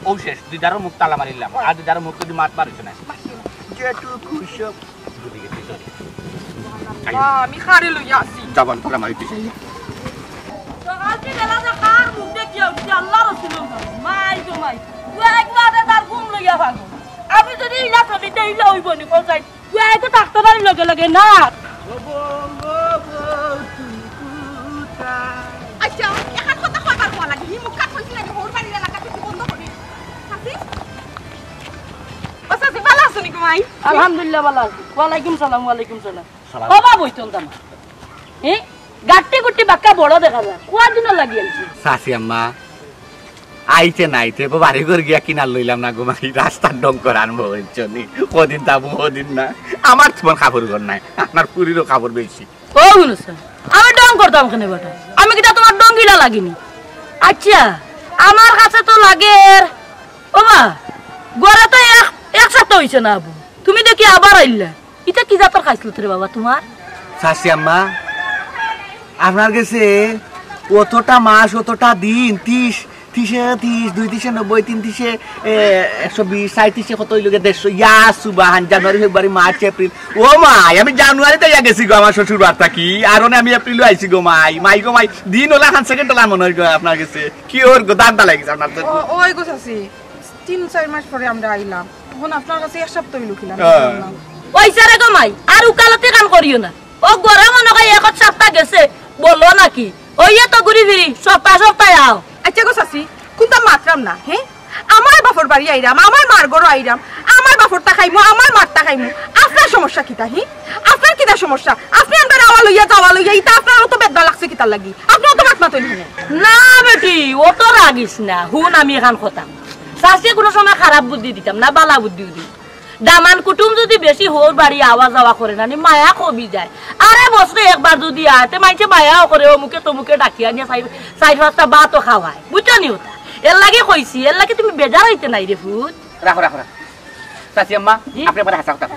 ও শেষ দুইটারও মুখ তালা মারিলাম আর দুইটারও মুখ যদি মাত পারিস না আমি খারে লইয়া আসি যাবান তালা মারি দিছি সকালটি বেলা যে কার মুখ দেখি আল্লাহ রাসূল মাই গো মাই তুই একবারে তার ঘুম লইয়া ভাগো আমি যদি ইলা ছবিতে ইলা হইব নি কোথায় তুই আইতো ডাক্তারের লগে লগে না আচ্ছা এখন কথা কইবার কোয়া লাগি মুখ কাট কইছি না হোর বাড়ি এলাকা কিছু বন্ধ করি হাসি ওসাসি ভালো আছো নি মাই আলহামদুলিল্লাহ ভালো আছি ওয়ালাইকুম সালাম বাবা বইতন দাম গাট্টি গুট্টি বাক্কা বড় দেখা যায় কোয়া দিন লাগি আইছি সাসি আম্মা আইতে নাইতে বাড়ি ঘর গিয়া কিনার লইলাম না গোমাই রাস্তার ডং করে আনবো হইছনি কদিন তাবো কদিন না আমার তোমার কাপড় ঘর নাই আপনার পুরিরও কাপড় বেশি ও গুনছে আমি ডং করতাম কেন বেটা আমি কিটা তোমার ডঙ্গিলা লাগিনি আচ্ছা আমার কাছে তো লাগে বাবা গড়া তো এক সপ্তাহ হইছে না আবু তুমি দেখি আবার আইলা এটা কি জাতর খাইছিল রে বাবা তোমার সাসি আম্মা আপনার কাছে অতটা মাস অতটা দিন 30 30 2 90 3 120 37 কত হইল 150 ইয়া সুবহান জানুয়ারি ফেব্রুয়ারি মার্চ এপ্রিল ও মাই আমি জানুয়ারিতে ইয়া গেছি গো আমার শ্বশুর বাড়ি থাকি আর আমি এপ্রিলে আইছি গো মাই দিন হলা খান সেকেন্ড হলা মনে হয় আপনার কাছে কি ওর গো দাঁড়া লাগিছে আপনার তো ওই গো চাচি 3-4 মাস পরে আমরা আইলাম এখন আপনার কাছে এক সপ্তাহ লুকিলাম পয়সা রে গো মাই আর উকালতি কাম করিও না ও গরে মনে হয় এক সপ্তাহ গেছে বললো নাকি ওইয়া তো ঘুরি ফিরি সপ্তাহ আও আচ্ছা গো চাচি কোনটা মাত্রাম না হ্যাঁ আমার বাপর বাড়ি আইরাম আমার মার ঘর আইরাম আমার বাপরটা খাইমু আমার মারটা খাইমু আপনার সমস্যা কিটা হি আপনার কিটা সমস্যা আপনি আমরা আওয়া লইয়া ইতা আপনার তো বেদনা লাগছে কিটা লাগি আপনি তো মাত মাতই না বেটি ও তো রাগিস না হুন আমি এখন কথা চাষি কোনো সময় খারাপ বুদ্ধি দিতাম না বালা বুদ্ধি দিই দামান কুটুম যদি বেশি হোর বাড়ি আওয়া যাওয়া করে না মায়া কবি যায় আরে বছরে একবার যদি আতে মাইছে মায়াও করে ও মুখে তো মুখে ডাকিয়া নিয়ে 4-5টা ভাতও খাওয়ায় বুঝছো নি ওটা এর লাগে কইছি এর লাগে তুমি বেজার হইতে নাই রে ফুট রাখো চাচি আম্মা আপনি বড় হাসা কথা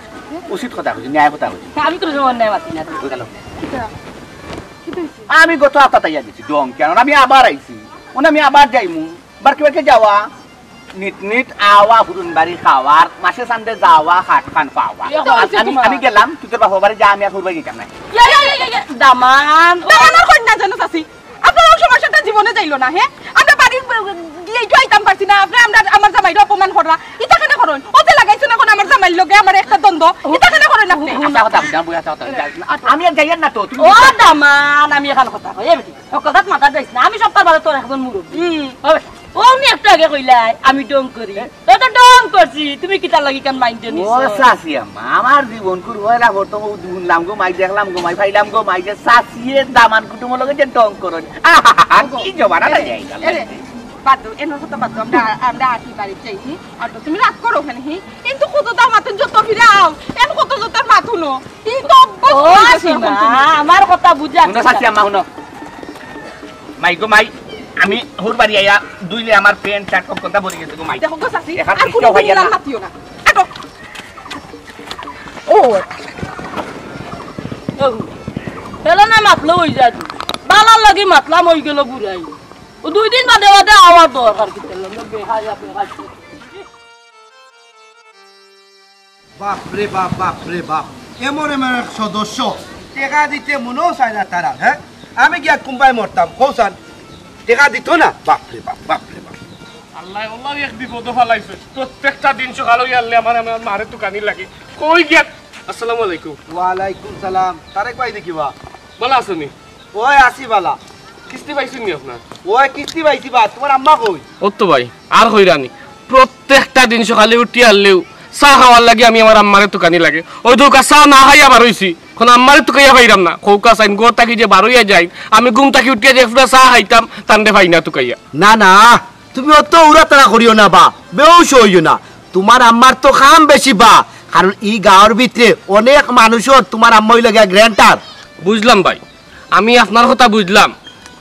উচিত কথা কইছি ন্যায় কথা কইছি আমি কোনো সময় নাই মাতি না আমি গত হপ্তাহ তাইয়া দিছি ডং কেন আমি আবার আইছি আমি আবার যাইমু বারকে যাওয়া নিট আওয়া হুরুন বাড়ি খাওয়ার মাসে সান্দে যাওয়া হাট খান পাওয়া আমি গেলাম তুই তোর বাপা বাড়ি যা আমি আর হুরবাই গেলাম না দামান কই না জানো চাচি আপনার সমস্যাটা জীবনে যাইলো না হ্যাঁ আমরা বাড়ি গিয়ে যাইতাম পারছি না আপনি আমার জামাইর অপমান করা এটা কেন করেন ওতে লাগাইছো না কোন আমার জামাইর লগে আমার একটা দ্বন্দ্ব এটা কেন করেন আপনি আমি আর যাইয়ার না তো ও দামান আমি এখন কথা কই এমনি ও কথা মাথা যাইছ না আমি সপ্তাহ বাদে তোর এখন মুরব্বি ও নি একটু আগে কইলাই আমি ডং করি তো ডং করছি তুমি কিটা লাগি কান মাইন্ডে নিছো ও সাসি আম্মা আমার জীবন কুর হইলা বর্তমান দুনলাম গো মাই দেখলাম গো মাই ফাইলাম গো মাই যে সাসিয়ে দামান কুটুম লগে যে ডং করন কি জবানা না যাই বাদু এনো কথা বাদু আমরা আটি বাড়ি যাই আর তুমি রাত করো ওখানে কিন্তু কত দাম মাতন যত ফিরাও এন কত যত মাথুনো ই তো ও সীমা আমার কথা বুঝা শুনো সাসি আম্মা শুনো মাই গো মাই আমি হুর বাড়ি আইয়া দুইলে আমার প্যান্ট শার্ট সব কথা বলে গেছে গো মাই দেখো গো চাচি এখন আর কোনো দিন মাতিও না আটো ও হেলো না মাতলো হই যা বালার লাগি মাতলাম হই গেল বুড়াই ও 2 দিন বাদে আওয়াজ দরকার কিতে লগে বেহায়া বাপ রে বাপ এমন এক সদস্য টাকা দিতে মনেও চায় না তারা হ্যাঁ আমি গিয়া কুম্বাই মরতাম কৌসান টাকা দিত না বাপ রে বাপ আল্লাহ আল্লাহ এক বিপদ ফালাইছে প্রত্যেকটা দিন সকালে আল্লাহ আমার মারে তো কানি লাগে কই গিয়া আসসালামু আলাইকুম ওয়ালাইকুম সালাম তারেক ভাই দেখিবা ভালো আছেন ওই আসি বালা কিস্তি পাইছেন নি আপনার ওই কিস্তি পাইছি বা তোমার আম্মা কই ও তো ভাই আর হইরানি প্রত্যেকটা দিন সকালে উঠি আনলেও চা খাওয়ার লাগে আমি আমার আম্মারে তো কানি লাগে ওই ধোকা চা না খাইয়া বার হইছি এখন আম্মারে তো খাইয়া পাইরাম না খৌকা চাইন গোর তাকি যে বার হইয়া যাই আমি ঘুম তাকি উঠিয়া যে পুরা চা খাইতাম তান্ডে পাই না তো খাইয়া না তুমি অত উড়াতাড়া করিও না বা বেউস হইও না তোমার আম্মার তো খাম বেশি বা কারণ এই গাঁওর ভিতরে অনেক মানুষও তোমার আম্মা হইলে গ্র্যান্টার বুঝলাম ভাই আমি আপনার কথা বুঝলাম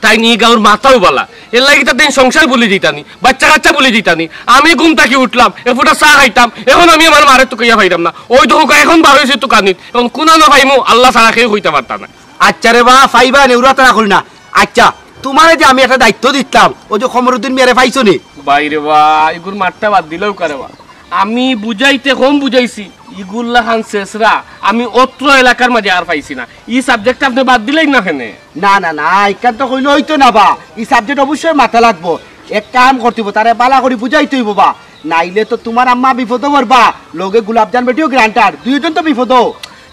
তাই নিয়ে গাঁর মাথাও বলা এর লাগে তাদের সংসার বলে দিতানি বাচ্চা কাচ্চা বলে দিতানি আমি ঘুম থাকি উঠলাম এফুটা চা খাইতাম এখন আমি আমার মারের তো কইয়া পাইতাম না ওই তো এখন বার হয়েছে তো কানিত এখন কোনা না পাইমু আল্লাহ ছাড়া কেউ হইতে পারতাম না আচ্ছা রে বা ফাইবা নেউরা তারা করি না আচ্ছা তোমারে যে আমি একটা দায়িত্ব দিতাম ওই যে খমরুদ্দিন মেরে পাইছো নি বাইরে বা এগুর মাঠটা বাদ দিলেও করে বা আমি বুঝাইতে কম বুঝাইছি ইগুল্লা খান শেষরা আমি অত্র এলাকার মাঝে আর পাইছি না এই সাবজেক্ট আপনি বাদ দিলেই না কেন না না না এখান তো কইলে হইতো না বা এই সাবজেক্ট অবশ্যই মাথা লাগবো এক কাম করতে হইব তারে বালা করে বুঝাইতে হইব বা নাইলে তো তোমার আম্মা বিপদ পড়বা লগে গোলাপজান বেটিও গ্রান্টার দুইজন তো বিপদ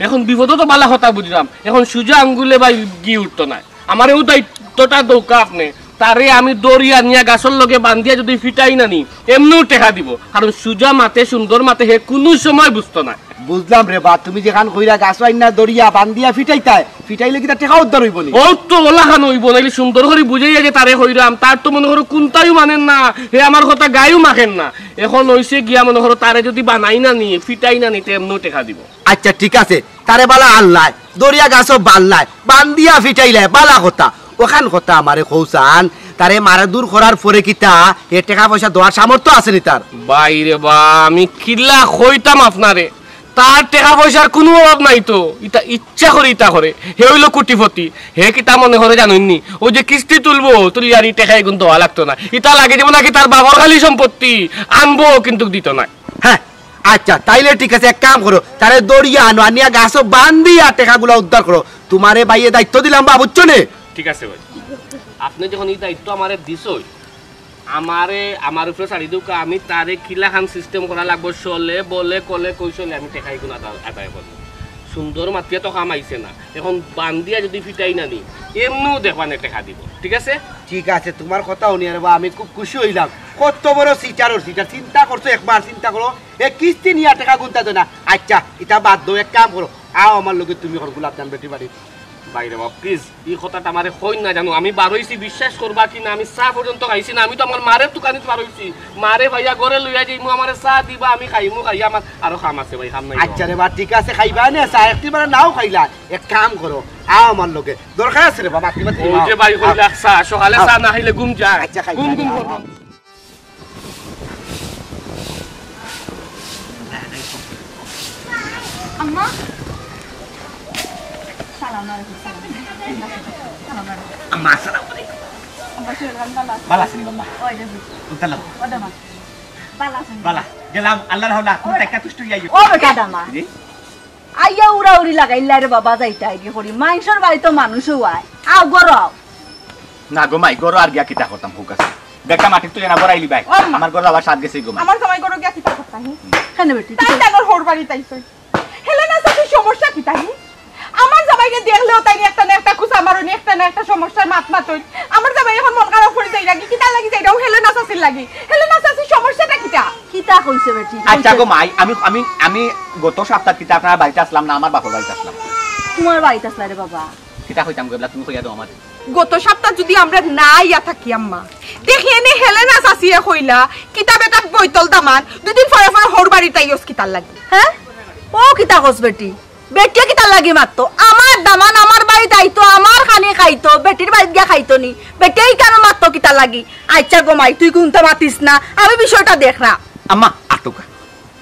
এখন বিপদ তো বালা কথা বুঝলাম এখন সুজা আঙ্গুলে বা গি উঠতো না আমারও দায়িত্বটা দৌকা আপনি তারে আমি দরিয়া নিয়া গাছর লগে বান্ধিয়া যদি ফিটাই না নি এমনিও টেকা দিব কারণ সুজা মাতে সুন্দর মাতে হে কোনো সময় বুঝতো না বুঝলাম রে বা তুমি যেখান কইরা গাছ আইনা দরিয়া বান্ধিয়া ফিটাইলে কি তার টেকা উদ্ধার হইব নি ও তো ওলা খান হইব নাইলে সুন্দর করে বুঝাইয়া যে তারে হইরাম তার তো মনে করো কোনটাইও মানেন না হে আমার কথা গায়েও মাখেন না এখন হইছে গিয়া মনে করো তারে যদি বানাই না নি ফিটাই না নি এমনিও টেকা দিব আচ্ছা ঠিক আছে তারে বালা আল্লাহ দরিয়া গাছও বাল্লায় বান্ধিয়া ফিটাইলে বালা কথা ওখান কথা আমারে কৌসান তারে মারা দূর করার পরে কিতা এ টাকা পয়সা দেওয়ার সামর্থ্য আছে নি তার বাইরে বা আমি কিল্লা কইতাম আপনারে তার টাকা পয়সার কোনো অভাব নাই তো ইটা ইচ্ছা করে ইটা করে হে হইল কোটিপতি হে কিতা মনে করে জানেননি ও যে কিস্তি তুলবো তুলি আর ই টাকা এগুন দেওয়া লাগতো না ইটা লাগে যেমন নাকি তার বাবার খালি সম্পত্তি আনবো কিন্তু দিত না হ্যাঁ আচ্ছা তাইলে ঠিক আছে এক কাম করো তারে দরিয়া আনো আনিয়া গাছও বান্ধিয়া টাকাগুলো উদ্ধার করো তোমারে বাইয়ে দায়িত্ব দিলাম বা বুঝছো নে ঠিক আছে ভাই আপনি যখন এই দায়িত্ব আমারে দিছই আমার উপরে ছাড়ি দিউকা আমি তারে কিলা খান সিস্টেম করা লাগবো চলে বলে কলে কইসলে আমি টেকাই গুণ আদায় করবো সুন্দর মাতিয়া তো কামাইছে না এখন বান্ধিয়া যদি ফিটাই না নি এমনিও দেখবানে টেকা দিব ঠিক আছে ঠিক আছে তোমার কথা উনি আর বা আমি খুব খুশি হইলাম কত বড় সিটার চিন্তা করছো একবার চিন্তা করো এ কিস্তি নিয়ে টাকা গুনতে তো না আচ্ছা এটা বাদ দাও এক কাম করো আও আমার লগে তুমি গোলাপজান বেটি বাড়ি বাইরে বাবা প্লিজ এই কথাটা আমারে কই না জানো আমি বারইছি বিশ্বাস করবা কি না আমি চা পর্যন্ত খাইছি না আমি তো আমার মারের দোকানে বারইছি মারে ভাইয়া ঘরে লইয়া যাইমু আমারে চা দিবা আমি খাইমু খাইয়া আমার আরো কাম আছে ভাই কাম নাই আচ্ছা রে বা ঠিক আছে খাইবা না চা একটিবার নাও খাইলা এক কাম করো আও আমার লগে দরকার আছে রে বাবা একটিবার ওই যে ভাই কইলা চা সকালে চা না খাইলে ঘুম যায় আচ্ছা খাই ঘুম করব আম্মা আম্মা আসসালামু আলাইকুম বালা আছেন বাবা ওই যে উতালা বালা গেলাম আল্লাহর হাওলা তুমি টাকা তুষ্ট যাইও ও বেটা দামা জি আইয়া উড়া উড়ি লাগাইলা রে বাবা যাইতা আইগে করি মাইনসর বাড়ি তো মানুষও আয় আও গরও না গো মাই গরো আর গিয়া কিতা করতাম ফুক আছে দেখা মাটি তুই না বড়াইলি ভাই আমার গরো আবার সাত গেছে গো আমার জামাই গরো গিয়া কিতা করতা হি কেন বেটি তাই তাগর হোর বাড়ি তাইছই হেলেনা সাথে সমস্যা কিতা হি আমার জামাইকে দেখলেও তাই একটা না একটা খুশা মারনি একটা না একটা সমস্যার মাতমাতই আমার জামাই এখন মন খারাপ করে যাই লাগি কিতা লাগি যাইরাও হেলেনা সাসির লাগি হেলেনা সাসির সমস্যাটা কিতা কিতা কইছে বেটি আচ্ছা গো মাই আমি গত সপ্তাহ কিতা আপনার বাড়িতে আসলাম না আমার বাপের বাড়িতে আসলাম তোমার বাড়িতে আসলা রে বাবা কিতা কইতাম গবলা তুমি কইয়া দাও আমার গত সপ্তাহ যদি আমরা না ইয়া থাকি আম্মা দেখি এনে হেলেনা সাসিয়ে কইলা কিতা বেটা বইতল দামান দুদিন পরে পরে হোর বাড়ি তাইস কিতার লাগি হ্যাঁ ও কিতা কস বেটি বেটিয়া কিতা লাগি মাত্র আমার দামান আমার বাড়িতে আইতো আমার খানি খাইতো বেটির বাড়িতে গিয়া খাইতো নি বেটিয়াই কেন মাত্র কিতা লাগি আচ্ছা গো মাই তুই কোনটা মাতিস না আমি বিষয়টা দেখ না আম্মা আটুকা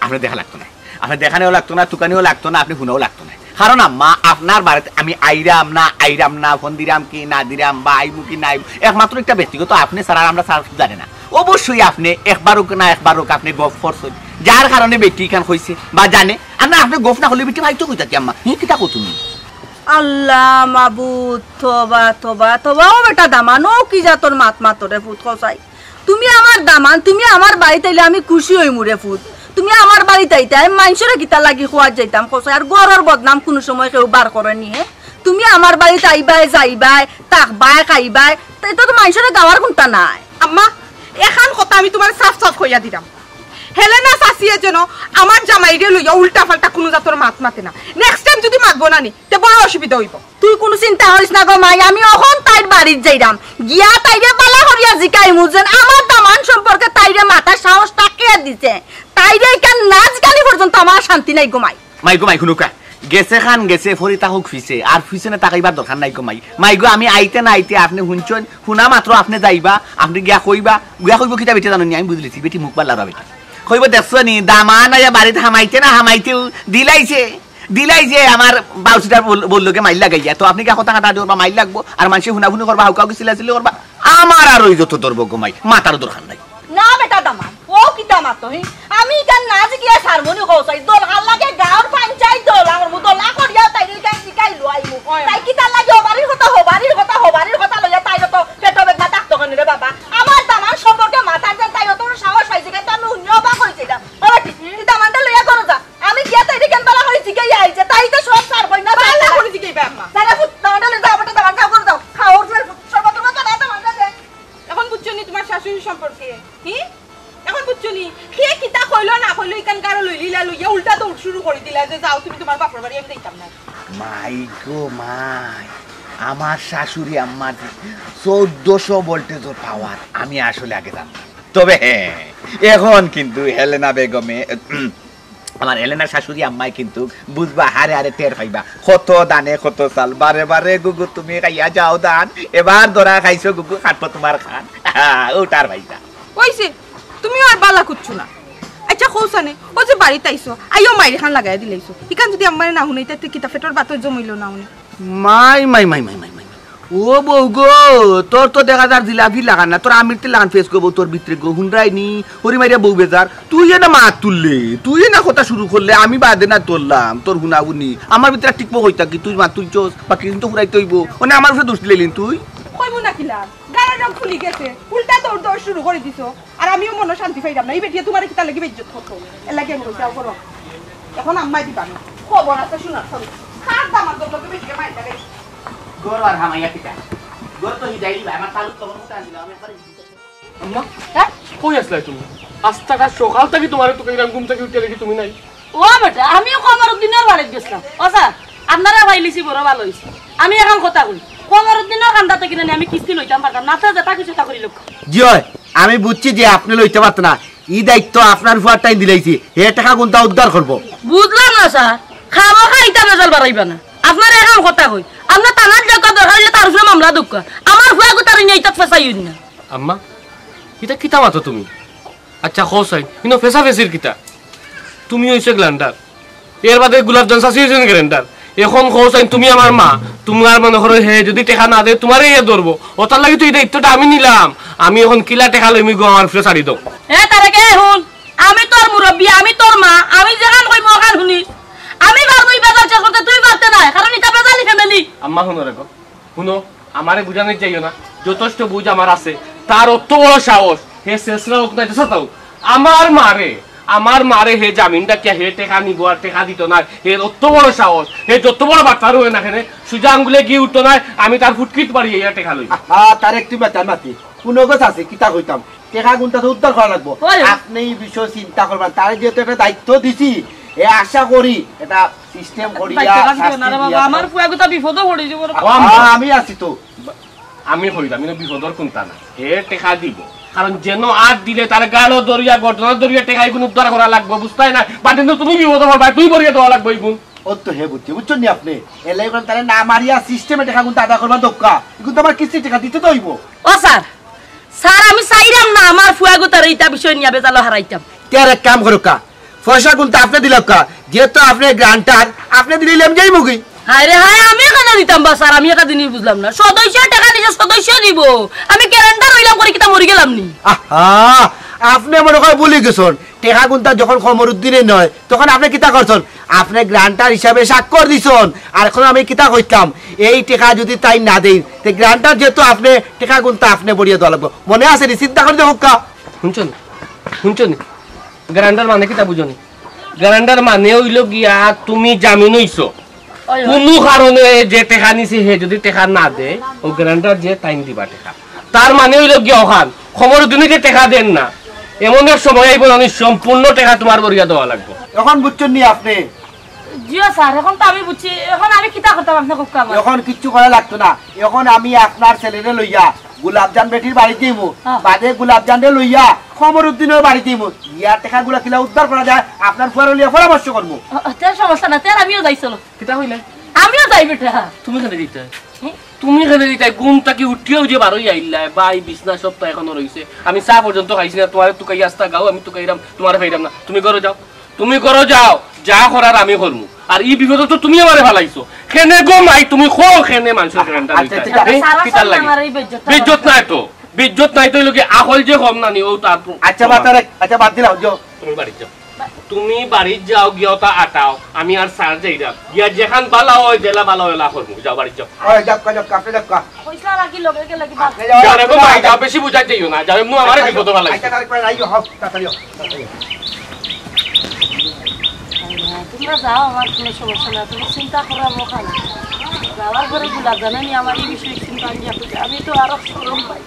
আপনি দেখা লাগতো না আপনি দেখানেও লাগতো না তুকানিও লাগতো না আপনি শুনেও লাগতো না কারণ আম্মা আপনার বাড়িতে আমি আইরাম না ফোন দিরাম কি না দিরাম বা আইমু কি না একমাত্র একটা ব্যক্তিগত আপনি ছাড়া আমরা জানে না অবশ্যই আপনি একবার হোক আপনি গপ করছেন যার কারণে বেটি খান হইছে বা জানে আর না আপনি গপ না হলে বেটি ভাই তো কইতা কি আম্মা হি কিটা কো তুমি আল্লাহ মাবুদ তোবা তোবা তোবা ও বেটা দামান ও কি যা তোর মাতরে ফুট খসাই তুমি আমার দামান তুমি আমার বাড়িতে আইলে আমি খুশি হই মুরে ফুট তুমি আমার বাড়িতে আইতে আমি মানুষের কিতা লাগি খোয়া যাইতাম খসাই আর গরর বদনাম কোনো সময় কেউ বার করে নিয়ে তুমি আমার বাড়িতে আইবাই যাইবাই তাকবাই খাইবাই তাই তো মানুষের গাওয়ার কোনটা নাই আম্মা এখান কথা আমি তোমার সাফ সাফ কইয়া দিলাম হেলেনা সাসিয়ে যেন আমার জামাইরে লইয়া উল্টা পাল্টা কোনো জাতর মাত মাতে না নেক্সট টাইম যদি মাতবো না নি তে বড় অসুবিধা হইব তুই কোনো চিন্তা হইস না গো মাই আমি এখন তাইর বাড়ির যাইরাম গিয়া তাইরে বালা করিয়া জিকাই মুজেন আমার দামান সম্পর্কে তাইরে মাথা সাহস টাকিয়া দিছে তাইরে কেন নাচ গালি পর্যন্ত আমার শান্তি নাই গো মাই গো মাই শুনুকা গেছে খান গেছে ফরিতা হোক ফিসে আর ফিসে না তাকাইবার দরকার নাই গো মাই গো আমি আইতে না আইতে আপনি শুনছেন শুনা মাত্র আপনি যাইবা আপনি গিয়া কইবা কিতা বেটি জানি আমি বুঝলেছি বেটি মুখ পাল্লা বেটি কইব দেখছো নি দামান আয়া বাড়িতে হামাইতে দিলাইছে দিলাই যে আমার বাউসিটার বললোকে মাইল লাগাইয়া তো আপনি কি কথা কাটা দিবা মাইল লাগবো আর মানুষে হুনাহুনি করবা হাউকাউকে সিলাসিলি করবা আমার আর ওই যত ধরবো গোমাই মাথারও দরকার নাই না বেটা দামান ও কিতা মাতো হি আমি ইকান নাচ গিয়া হারমোনি কইছাই দল লাগে গাঁর পঞ্চায়েত দল আর মু দলা করিয়া তাই কাই শিকাই লই মু তাই কিতা লাগে বাড়ির কথা লইয়া তাই তো পেটো বেগনা ডাক্ত কনে রে বাবা আমার দামান সম্পর্কে মাথার যে তাই তো সাহস পাইছে কে তানু নিয়বা কইছিল বাবা কি দামানটা লইয়া করো যা আমি গিয়া তাই কেন বলা করি শিকাই আইছে তাই তো সব সার কই না বালা করি শিকাই বাবা সারা ফুট দামানটা লইয়া যাও বেটা দামানটা করে দাও খাও সর্বত্র মত না দামানটা দে এখন বুঝছো নি তোমার শাশুড়ি সম্পর্কে হি এখন বুঝছো নি কে কিতা কইলো না কইলো ইকান কারো লইলিলা লইয়া উল্টা দৌড় শুরু করে দিলা যে যাও তুমি তোমার বাপের বাড়ি আমি যাইতাম না মাই গো মাই আমার শাশুড়ি আম্মার 1400 ভোল্টেজের পাওয়ার আমি আসলে আগে জানতাম তবে এখন কিন্তু হেলেনা বেগমে আমার হেলেনার শাশুড়ি আম্মাই কিন্তু বুঝবা হারে হারে টের পাইবা কত দানে কত চাল বারে বারে গুগু তুমি খাইয়া যাও দান এবার ধরা খাইছো গুগু খাটবো তোমার খান ওটার ভাইটা কইছে তুমি আর বালা কুচ্ছু না আচ্ছা কৌসানে ও যে বাড়িতে আইছো আইও মাইরে খান লাগাই দিলাইছো ইকান যদি আমারে না হুনাইতে কিতা ফেটর বাতর জমইলো না উনি মাই মাই মাই মাই মাই মাই ও বউ গো তোর তো দেখা যার জিলাপি লাগান না তোর আমিরতে লাগান ফেস করবো তোর ভিতরে গো হুন্ডাই নি হরি মাইরা বউ বেজার তুই না মাত তুললে তুই না কথা শুরু করলে আমি বাদে না তুললাম তোর হুনাহুনি আমার ভিতরে টিকবো হইতা কি তুই মাত তুলছস বা কিন্তু হুরাইতে হইব মানে আমার উপরে দোষ দিলেন তুই কইবো না কিলা গাড়ার রং খুলি গেছে উল্টা দৌড় দৌড় শুরু করে দিছো আর আমিও মনে শান্তি পাইলাম না এই বেটিয়া তোমার কিতা লাগি বেজ্জত করতো এ লাগে আমি কইতাও করো এখন আম্মাই দিবা না খবর আছে শোনা সব খাট দামার দলকে বেটিয়া মাইর লাগাই গোর আর হামাইয়া কিটা গোর তো হিদাইলি ভাই আমার তালুক কবর মুটা দিলাম আমি একবার আম্মা হ্যাঁ কই আসলাই তুমি আস্তাটা সকাল থেকে তোমার তো কইরাম ঘুম থেকে উঠে দেখি তুমি নাই ও বেটা আমিও কমর দিনের বাড়িতে গেছিলাম ও স্যার আপনারা ভাইলিছি বড় ভালো হইছে আমি এখন কথা কই কমর দিনের কান্দাতে কিনে আমি কিস্তি লইতাম পারতাম না তো যেটা কিছু তা করি লোক জি হয় আমি বুঝছি যে আপনি লইতে পারতেন না ই দায়িত্ব আপনার উপর টাইম দিলাইছি হে টাকা কোনটা উদ্ধার করব বুঝলাম না স্যার খাবো খাইতা বেজাল বাড়াইবা না আপনার এখন কথা কই আপনার তানার জায়গা দরকার হইলে তার উপরে মামলা দুঃখ আমার ফুয়া গোটারি নেই তাত ফেসাই না আম্মা এটা কিতা মাতো তুমি আচ্ছা খোসাই কিন্তু ফেসা ফেসির কিতা তুমি হইছে গ্ল্যান্ডার এর বাদে গোলাপজান শাসি হইছেন গ্ল্যান্ডার এখন খোসাই তুমি আমার মা তোমার মনে করো হে যদি টেকা না দে তোমারে ইয়ে ধরবো ওটার লাগি তো এই দায়িত্বটা আমি নিলাম আমি এখন কিলা টেকা লইমি গো আমার ফ্রে ছাড়ি দাও তারে কে হুন আমি তোর মুরব্বী আমি তোর মা আমি যেখান কইব ওখান শুনিস আমি বারবই বেজাল চেষ্টা করতে তুই পারতে না কারণ এটা বেজালি ফ্যামিলি আম্মা শুনো রেখো শুনো আমারে বুঝানো যাইও না যথেষ্ট বুঝ আমার আছে তার অত বড় সাহস হে শেষরা হোক না সাতাও আমার মারে হে জামিনটা কে হে টেকা নিব আর টেকা দিত না হে অত বড় সাহস হে যত বড় বাচ্চার হয়ে না কেন সুজা আঙ্গুলে গিয়ে উঠতো না আমি তার ফুটকিট পারি এই টেকা লই তার একটু বেতার মাতি কোনো কথা আছে কিতা কইতাম টেকা গুনটা তো উদ্ধার করা লাগবো আপনি এই বিষয় চিন্তা করবেন তার যেহেতু একটা দায়িত্ব দিছি এ আশা করি এটা সিস্টেম করিয়া আমার ফুয়া কথা বিপদ পড়ে যাব আমি আছি তো আমি হইলাম আমি বিপদর কোনটা না হে টেকা দিব কারণ যেন আট দিলে তার গালো দরিয়া গর্দনা দরিয়া টেকাই গুণ উদ্ধার করা লাগবে বুঝতাই না বাট তুমি বিপদ পারবা তুই বরিয়া দেওয়া লাগবে এই গুণ ও তো হে বুঝছি বুঝছেন নি আপনি এলাই কোন তারে না মারিয়া সিস্টেমে টাকা গুণ আদা করবা দক্কা কিন্তু আমার কিস্তি টাকা দিতে তো হইব ও স্যার স্যার আমি চাইরাম না আমার ফুয়া গোতার এইটা বিষয় নিয়ে বেজালো হারাইতাম তের এক কাম করো কা পয়সা কোনটা আপনি দিলাম কা যেহেতু আপনি গ্রান্টার আপনি দিলাম যাই মুগি হায় রে হায় আমি কেন দিতাম বা স্যার আমি একটা জিনিস বুঝলাম না সদস্য টাকা দিছে সদস্য দিব আমি গ্যারান্টার হইলাম করে কিটা মরি গেলাম নি আপনি মনে করে বলি গেছেন টেকা গুনটা যখন খমরুদ্দিনে নয় তখন আপনি কিতা করছেন আপনি গ্রান্টার হিসাবে স্বাক্ষর দিছেন আর এখন আমি কিতা কইতাম এই টেকা যদি তাই না দেই তে গ্রান্টার যেহেতু আপনি টেকা গুনটা আপনি বড়িয়ে দেওয়া লাগবে মনে আছে নি চিন্তা করে দেখো কা শুনছনি গ্যারান্টার মানে কিতা বুঝনি গ্যারান্টার মানে হইল গিয়া তুমি জামিন হইছো কোনো কারণে যে টেকা নিছে হে যদি টেকা না দে ও গ্যারান্টার যে টাইম দিবা টেকা তার মানে হইল গিয়া ওখান খবর দিনে যে টেকা দেন না এমন এক সময় আইব আমি সম্পূর্ণ টেকা তোমার বরিয়া দেওয়া লাগবে এখন বুঝছেন নি আপনি জিও স্যার এখন তো আমি বুঝছি এখন আমি কিতা করতাম আপনাকে কাম এখন কিচ্ছু করা লাগতো না এখন আমি আপনার ছেলেরে লইয়া গোলাপজান বেটির বাড়িতে ইমু বাদে গোলাপজানরে লইয়া খমরউদ্দিনের বাড়িতে ইমু ইয়া টাকা গুলা কিলা উদ্ধার করা যায় আপনার ফুয়ার লইয়া পরামর্শ করবো তের সমস্যা না তের আমিও যাইছিল কিতা হইলে আমিও যাই বেটা তুমি কেন দিতে তুমি কেন দিতে ঘুমটা কি উঠিও যে বারোই আইলা বা এই বিছনা সব তো এখনো রইছে আমি চা পর্যন্ত খাইছি না তোমার তুকাই আস্তা গাও আমি তুকাইরাম তোমার ফাইরাম না তুমি ঘরে যাও তুমি করো যাও যা করার আমি করমু আর এই বিপদ তো তুমি আমারে ফালাইছো কেনে গো মাই তুমি খো কেনে মানুষের গ্রান্ডা কিতার লাগে বিজ্জত নাই তো বিজ্জত নাই তো লোকে আকল যে কম নানি ও তার আচ্ছা বাতারে আচ্ছা বাদ দিলাও যাও তুমি বাড়ি যাও তুমি বাড়ি যাও গিয়াটা আটাও আমি আর সার যাইরা গিয়া যেখান বালা হয় জেলা বালা হলা করমু যাও বাড়ি যাও ওই যাও কাফে যাও পয়সা লাগি লগে গেলে কি বাদ যাও রে গো মাই যাও বেশি বুঝাই যাইও না যাও এমন আমারে বিপদ ফালাই আচ্ছা তারিখ পরে আইও হও তাড়াতাড়ি তোমরা যাও আমার কোনো সমস্যা না তুমি চিন্তা করার মতো না যাওয়ার পরে গুলা জানেনি আমার এই বিষয়ে চিন্তা নিয়ে আমি তো আরো শরম পাই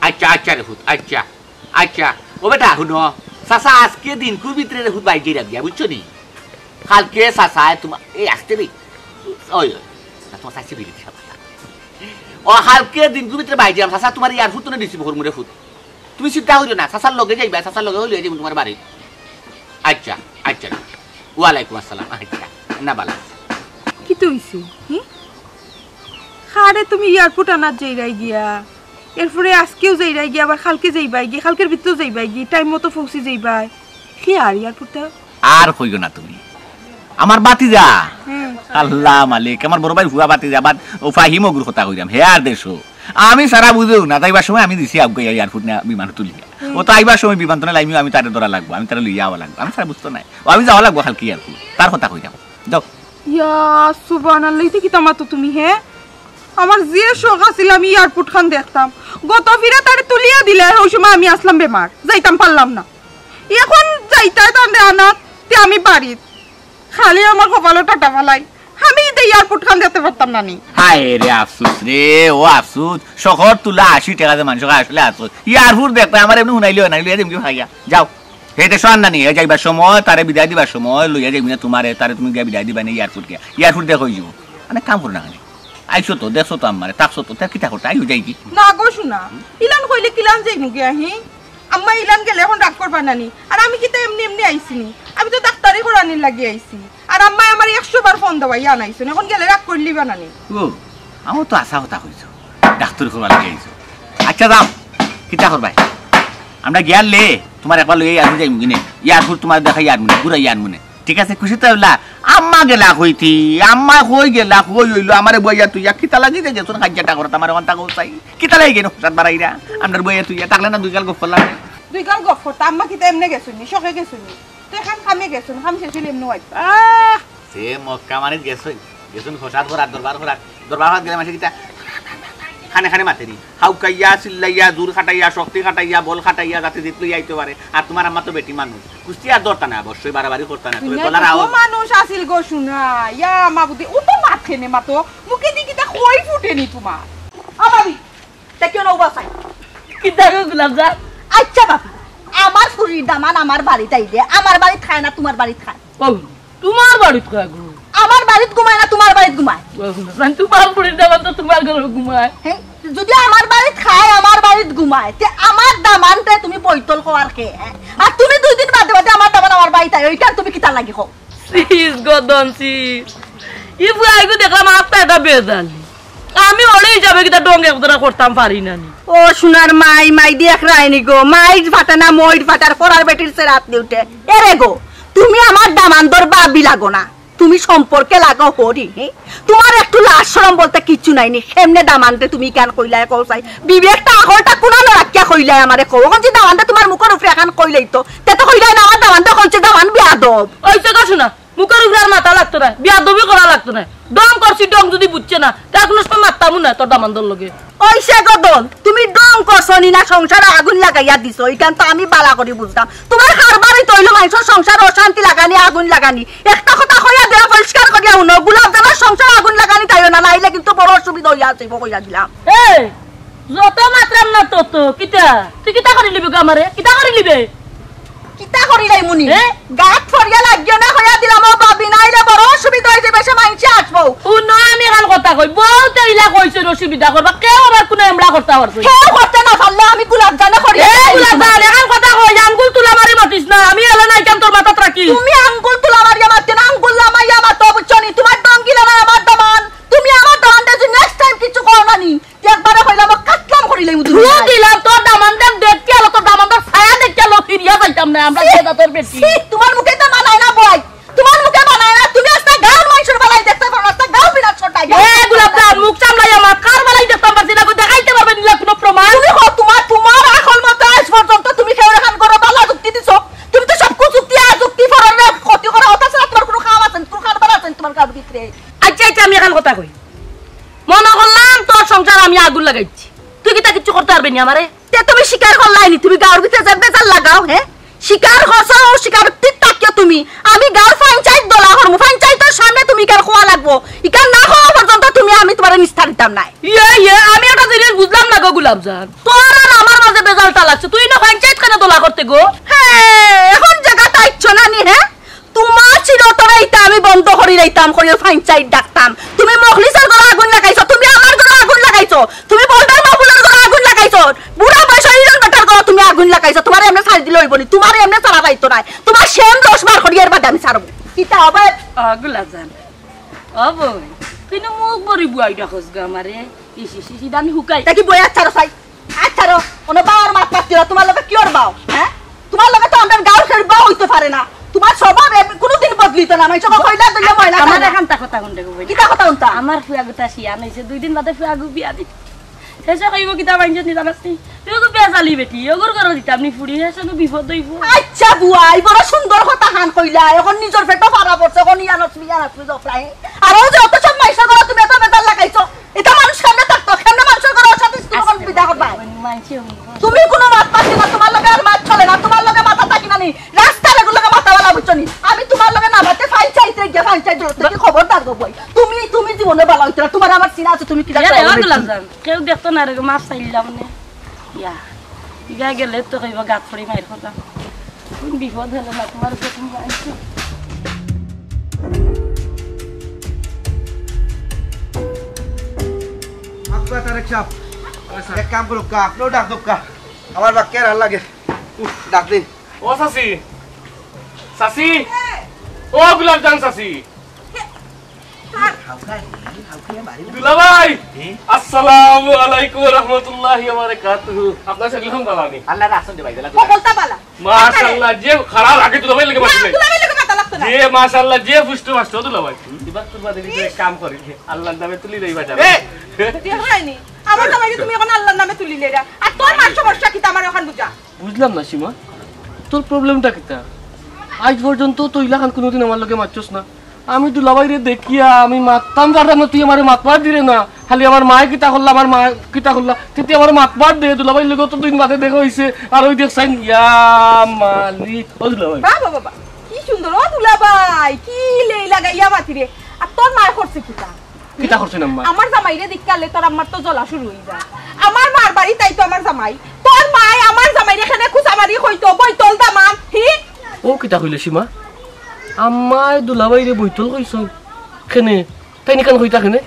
আচ্ছা আচ্ছা রে হুত আচ্ছা আচ্ছা ও বেটা শুনো চাচা আজকে দিন খুব ভিতরে রে হুত বাইকে রাখিয়া বুঝছো নি কালকে চাচা তোমার এই আসতে রে ওই তোমার চাইছে বিলি ও কালকে দিন খুব ভিতরে বাইকে চাচা তোমার ইয়ার ফুট দিছি ভোর মুড়ে ফুট তুমি চিন্তা করিও না চাচার লগে যাইবা চাচার লগে হইলে যাইব তোমার বাড়ি আচ্ছা আচ্ছা ওয়ালাইকুম আসসালাম আচ্ছা না বালা কি তো হইছে খাড়ে তুমি এয়ারপোর্ট আনার যাইরাই গিয়া এরপরে আজকেও যাইরাই গিয়া আবার কালকে যাইবাই গিয়া কালকের ভিতরেও যাইবাই গিয়া টাইম মতো পৌঁছে যাইবাই কি আর এয়ারপোর্টটা আর কইও না তুমি আমার বাতিজা আল্লাহ মালিক আমার বড় ভাই হুয়া বাতিজা বাদ ও ফাহিম অগ্র কথা কইরাম হে আর দেশো আমি সারা বুঝেও না তাইবার সময় আমি দিছি আগে এয়ারপোর্ট না বিমান তুলি ও তো আইবার সময় বিমান তো না লাইমিও আমি তারে ধরা লাগবো আমি তারে লইয়া আওয়া লাগবো আমি সারা বুঝতো নাই ও আমি যাওয়া লাগবো কালকে এয়ারপোর্ট তার কথা কইরাম যাও ইয়া সুবহানাল্লাহ কি তামাতো তুমি হে আমার যে শখ আছিল আমি এয়ারপোর্ট খান দেখতাম গত ফিরে তারে তুলিয়া দিলে ওই সময় আমি আসলাম বেমার যাইতাম পারলাম না এখন যাইতাই তার আনাত তে আমি বাড়ি খালি আমার কপালে টাটা ফালাই আমি এয়ারপোর্ট খান দেখতে পারতাম না নি হায় রে আফসোস রে ও আফসোস শহর তুলা 80 টাকা দিয়ে মানুষ আসলে আসো এয়ারপোর্ট দেখতে আমার এমনি হুনাইলিও না লইয়া দিম ভাইয়া যাও হেতে শোন না নি যাইবার সময় তারে বিদায় দিবার সময় লইয়া যাইবি না তোমারে তারে তুমি গিয়া বিদায় দিবা না এয়ারপোর্ট গিয়া এয়ারপোর্ট দেখো যাব মানে কাম করো না খালি আইছো তো দেখছো তো আমারে তাকছো তো তা কিটা করতে আইও যাই কি না গো শুনা ইলান কইলে কিলান যাইমু গিয়া হি আম্মা ইলান গেলে এখন রাগ করবা নানি আর আমি কি তো এমনি এমনি আইছিনি আমি তো ডাক্তারি করানি লাগি আইছি আর আম্মা আমার 100 বার ফোন দেওয়াই আনাইছো এখন গেলে রাগ করলি বা নানি ও আমার তো আশা কথা কইছো ডাক্তার করবা লাগি আইছো আচ্ছা যাও কিটা করবাই আমরা গিয়ালে তোমার একবার লই আইছি যাইমু কিনে এয়ারপোর্ট তোমার দেখাই আর মনে পুরা ইয়ার মনে ঠিক আছে খুশি তো হইলা আম্মা গেলা কইতি আম্মা কই গেলা কই হইলো আমারে বইয়া তুই কিতা লাগি দে যেত কাজ্জাটা করত আমার ওখান টাকা চাই কিতা লাগি গেল সাত বারাইরা আমরার বইয়া তুই টাকলে না দুই গাল গপ করলাম দুই গাল গপ করতে আম্মা কি তো এমনি গেছুনি শখে গেছুনি তো এখন খামে গেছুন খাম শেষিল এমনি হই সে মক্কা মানে গেছুন খোসাদ করার দরবার গেলে মাসে কিতা খানে খানে মাতেরি হাউকাইয়া চিল্লাইয়া জোর খাটাইয়া শক্তি খাটাইয়া বল খাটাইয়া যাতে জিত লই আইতে পারে আর তোমার আম্মা তো বেটি মানুষ কুস্তি আর দরতা না অবশ্যই বাড়াবাড়ি করতা না তুমি বলার আও মানুষ আসিল গো শুনা ইয়া মাবুদি ও তো মাথে নে মাতো মুখে দি কিটা কই ফুটেনি তোমার আমাবি তা কেন ওবাসাই কিতা গো গুলাব যা আচ্ছা বাবা আমার শরীর দামান আমার বাড়িতে আইলে আমার বাড়ি খায় না তোমার বাড়ি খায় তোমার বাড়িত খায় গো আমার বাড়িতে ঘুমায় না তোমার বাড়িতে ঘুমায় তোমার শরীর দামান তো তোমার ঘরে ঘুমায় হ্যাঁ যদি আমার বাড়িতে খায় আমার বাড়িতে ঘুমায় তে আমার দামানতে তুমি বইতল খাওয়ার কে আর তুমি দুই দিন বাদে বাদে আমার দামান আমার বাড়িতে আয় ওইটা তুমি কিতা লাগি খাও সিস গদন সিস ইবু আইগো দেখলাম আপটা এটা বেজালি আমি ওরে যাবে কিটা ডঙ্গে কথা করতাম পারি না ও সোনার মাই দেখ রাইনি গো মাই ফাটা না মইর ফাটার পরার বেটির সে রাত উঠে এরে গো তুমি আমার দামানদর বাবি লাগো না তুমি সম্পর্কে লাগো হরি তোমার একটু লাজ শরম বলতে কিচ্ছু নাইনি কেমনে দামানতে তুমি কেন কইলাই কওসাই বিবেকটা আকলটা কোনানো রাখিয়া কইলাই আমারে কও কোন যে দামানতে তোমার মুখের উপরে এখন কইলাই তো তে তো কইলাই না আমার দামানতে কইছে দামান বিয়াদব ওইটা তো শোনা মুখের উপরে আর মাথা লাগতো না বিয়াদবি করা লাগতো না ডং করছি ডং যদি বুঝছে না তা কোনো সময় মারতামু না তোর দামানদর লগে ওইসে গদল তুমি ডং করছনি না সংসারে আগুন লাগাইয়া দিছো এইখান তো আমি বালা করে বুঝতাম তোমার হারবারই তৈল মানুষের সংসার অশান্তি লাগানি আগুন লাগানি একটা কথা কইয়া দেয়া পরিষ্কার করিয়া উনো গোলাপ জানার সংসার আগুন লাগানি তাইও না নাইলে কিন্তু বড় অসুবিধা হইয়া যাইব কইয়া দিলাম এই যত মাত্রাম না তত কিতা তুই কিতা করি লিবি আমারে কিতা করি লিবে কিতা করিলাই মুনি গাত ফরিয়া লাগিও না কইয়া দিলাম ও বাবি নাইলে বড় অসুবিধা হইছে বেশি মাইছে আসবো ও না আমি গান কথা কই বহুত ইলা কইছে অসুবিধা করবা কেউ আবার কোন এমলা করতে পারছে কেউ করতে না পারলে আমি গোলাপ জানা করি গোলাপ জানা গান কথা কই আঙ্গুল তুলা মারি মাতিস না আমি এলা নাই কেন তোর মাথা রাখি তুমি আঙ্গুল তুলা মারিয়া মারতে না আঙ্গুল লামাইয়া মাতো বুঝছনি তোমার ডঙ্গিলা না আমার দামান তুমি আমার দামান দে নেক্সট টাইম কিছু করো না নি একবারে কইলাম কাটলাম করিলাই মুদু দিলাম তোর দামান দেখ বেটি তোমার মুখে তো মানায় না বই তোমার মুখে মানায় না তুমি আস্তা গাঁর মানুষের বালাই দেখতে পারো আস্তা গাঁও বিনা ছটাই এ গুলাবদান মুখ চামলাই আমার কার বালাই দেখতাম পারছি না দেখাইতে পারবেন না কোনো প্রমাণ তুমি হো তোমার আকল মতো আজ পর্যন্ত তুমি কেউ রাখান করো বালা যুক্তি দিছো তুমি তো সব কিছু যুক্তি আর যুক্তি ফরানে ক্ষতি করা হতা ছাড়া তোমার কোনো কাম আছে কোনো কারবার আছে তোমার কার ভিতরে আচ্ছা আচ্ছা আমি এখন কথা কই মনে করলাম তোর সংসার আমি আগুন লাগাইছি তুই কি তা কিছু করতে পারবি না আমারে তে তুমি স্বীকার করলাইনি তুমি গাঁর ভিতরে যাবে জাল লাগাও হ্যাঁ স্বীকার করছো ও স্বীকার তাকিয়া তুমি আমি গাঁর পঞ্চায়েত দলা করবো পঞ্চায়েতের সামনে তুমি কার খোয়া লাগবো ইকার না খাওয়া পর্যন্ত তুমি আমি তোমার নিষ্ঠা দিতাম নাই আমি একটা জিনিস বুঝলাম না গো গুলাবজান তোর আর আমার মাঝে বেজালটা লাগছে তুই না পঞ্চায়েত কেন দোলা করতে গো হ্যাঁ এখন জায়গাটা ইচ্ছো না নি হ্যাঁ তোমার চিরতরে এটা আমি বন্ধ করি রাইতাম করি পঞ্চায়েত ডাকতাম তুমি মখলিসের ঘরে আগুন লাগাইছো তুমি আমার ঘরে আগুন লাগাইছো তুমি বলদার মাহবুলের ঘরে আগুন লাগাইছো বুড়া বয়সের ইরন বেটার ঘরে তুমি আগুন লাগাইছো তোমার এমনি ছাড় দিলে হইবনি তোমার এমনি ছাড়া যাইতো না তোমার সেম দোষ বার করি এর বাদে আমি ছাড়বো কিটা হবে গুলাবজান অবই তুই না মুখ বড়ি বুয়াই রাখস গো আমারে ইসি দানি হুকাই তা কি বই আচ্ছারো চাই আচ্ছারো কোনো বাবার মাত পাচ্ছিল তোমার লগে কি ওর বাও হ্যাঁ তোমার লগে তো আমাদের গাঁর খের বাও হইতে পারে না তোমার স্বভাব কোনোদিন বদলিত না আমি সব কইলা দিলে ময়লা আমার এখানটা কথা কোনটা গো কিটা কথা উনতা আমার ফুয়াগুতা শিয়া নাইছে 2 দিন বাদে ফুয়াগু বিয়া দি শেষে কইব কিতা বাইঞ্জত নি জানাসনি তুই গো বেজালি বেটি ওগর করো দিতা আপনি ফুড়ি শেষে তো বিপদ হইব আচ্ছা বুয়াই বড় সুন্দর কথা হান কইলা এখন নিজের পেটও ফাড়া পড়ছে এখন ইয়ানস জফরাই আর ও যে অত সব মাইসা করে তুমি এত বেজাল লাগাইছো এটা মানুষ কেমনে থাকতো কেমনে মানুষের ঘরে সাথে কোন বিদা করবা মানছি তুমি কোনো মাত পাচ্ছি না তোমার লগে আর মাত চলে না তোমার লগে মাথা থাকি না নি রাস্তার এগুলোকে মাথাওয়ালা বুঝছো নি আমি তোমার লগে না মাতে ফাইল চাইতে গিয়ে ফাইল চাইতে কি খবরদার গো বই তুমি জীবনে ভালো হইতো না তোমার আমার চিনা আছে তুমি কি কেউ দেখতো না রে মাছ চাইলাম না ইয়া ইগা গেলে তো কইব গাত ফড়ি মাইর কথা কোন বিপদ হলো না তোমার উপর তুমি আইছো আপনার তারেক সাহেব এক কাম করুক কা আপনিও ডাক দোক কা আমার বাক্যে আর লাগে ডাক দিন ও সাসি সাসি ও গুলাবজান সাসি দুলাভাই আসসালামু আলাইকুম ওয়া রাহমাতুল্লাহি ওয়া বারাকাতুহু আপনার সালাম দালানি আল্লাহ রাসন দে ভাই দালা বলতা বালা মাশাআল্লাহ যে খারাপ লাগে দুলাভাই লাগে মাসলে দুলাভাই লাগে কথা লাগতো না যে মাশাআল্লাহ যে ফুষ্টু মাস্ট দুলাভাই দিবাক তুবা দেবি যে কাম করি আল্লাহর নামে তুলি দেই বাজার দেখাইনি আমার জামাইকে তুমি এখন আল্লাহর নামে তুলি লেরা আর তোর মান সমস্যা কি আমার এখন বুঝা বুঝলাম না সীমা তোর প্রবলেমটা কিটা আজ পর্যন্ত তুই লাখান কোনোদিন আমার লগে মারছস না আমি দুলাভাইরে দেখিয়া আমি মারতাম পারতাম না তুই আমার মাতবার দিলে না খালি আমার মায়ে কিতা করলা আমার মা কিতা করলা তেতিয়া আমার মাতবার দে দুলাভাই লগে তো দিন বাদে দেখা হইছে আর ওই দেখ সাইন ইয়া মালিক ও দুলাভাই বাবা বাবা কি সুন্দর ও দুলাভাই কি লেই লাগাইয়া মাতিরে আর তোর মার করছে কিটা কিতা করছেন আম্মা আমার জামাইরে দেখালে তোর আমার তো জ্বলা শুরু হই যায় আমার মার বাড়ি তাই তো আমার জামাই তোর মাই আমার জামাইরে এখানে খুসামারি কইতো বইতল দামান হি ও কিতা কইলে সীমা আম্মাই দুলাভাইরে বইতল কইছ কেনে তাই নিকান কইতা কেনে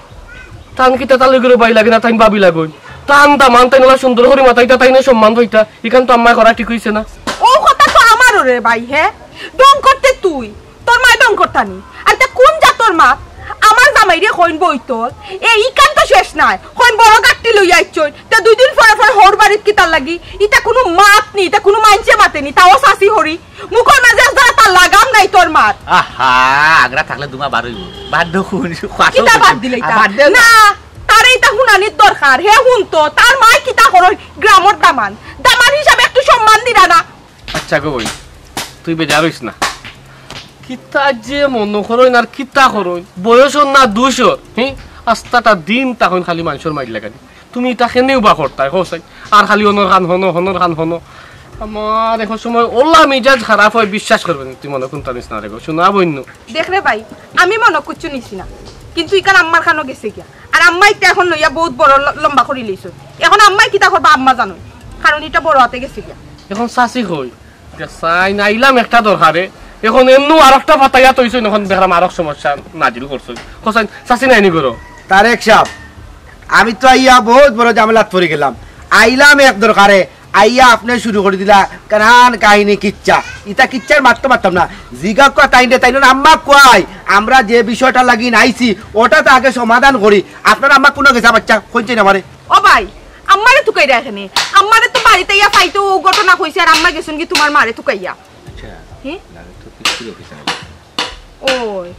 তান কিতা তালে করে বাই লাগে না তাই ভাবি লাগই তান দামান তাই নলা সুন্দর করে মাথাইতা তাই না সম্মান হইতা ইকান তো আম্মাই করা ঠিক হইছে না ও কথা তো আমারও রে ভাই হ্যাঁ ডং করতে তুই তোর মা ডং করতানি আর তা কোন যা তোর মা আমার জামাইরে কইন বইতল এই ইকান তো শেষ নাই কইন বড় গাট্টি লই আইছই তে 2 দিন পরে পরে হর বাড়িত কিতার লাগি ইটা কোনো মাত নি এটা কোনো মাইনছে মাতেনি তাও সাসি হরি মুখর মাঝে তার লাগাম নাই তোর মাত আহা আগরা থাকলে দুমা বার হইব বাদ দো কোন কিতা বাদ দিলে এটা না তার এইটা হুনানির দরকার হে হুন তো তার মাই কিতা করই গ্রামর দামান দামান হিসাবে একটু সম্মান দিরা না আচ্ছা গো বই তুই বেজার হইস না কিতা যে মন করই না কিতা করই বয়স না 200 হি আস্তাটা দিন তখন খালি মানুষের মাইল লাগানি তুমি তাকে নেউবা করতাই হোসাই আর খালি অনর গান হনো আমার এখন সময় ওলা মিজাজ খারাপ হয় বিশ্বাস করবেন তুই মনে কোনটা নিস না রে গো শোনা বইন্য দেখ রে ভাই আমি মনে কুচ্ছু নিছি না কিন্তু ইকান আম্মার খানো গেছে গিয়া আর আম্মা এটা এখন লইয়া বহুত বড় লম্বা করে লইছ এখন আম্মাই কিতা করবা আম্মা জানো কারণ এটা বড় হাতে গেছে গিয়া এখন চাচি হই চাই নাইলাম একটা দরকারে এখন এমনও আর একটা পাতাইয়া তৈছ এখন দেখলাম আরক সমস্যা নাজিল করছ কোসাই চাচি নাইনি করো তারেক সাহেব আমি তো আইয়া বহুত বড় ঝামেলাত পড়ে গেলাম আইলাম এক দরকারে আইয়া আপনি শুরু করে দিলা কারণ কাহিনী কিচ্ছা ইটা কিচ্ছার মারতাম না জিগা কয় তাইনে আম্মা কয় আমরা যে বিষয়টা লাগি নাইছি ওটা তো আগে সমাধান করি আপনার আম্মা কোনো গেছা বাচ্চা কইছে না মারে ও ভাই আম্মারে তুকাইরা এখানে আম্মারে তো বাড়িতে ইয়া ফাইতো ঘটনা কইছে আর আম্মা গেছুন কি তোমার মারে তুকাইয়া আচ্ছা হ্যাঁ লাগে তো কিস্তির অফিসার ওই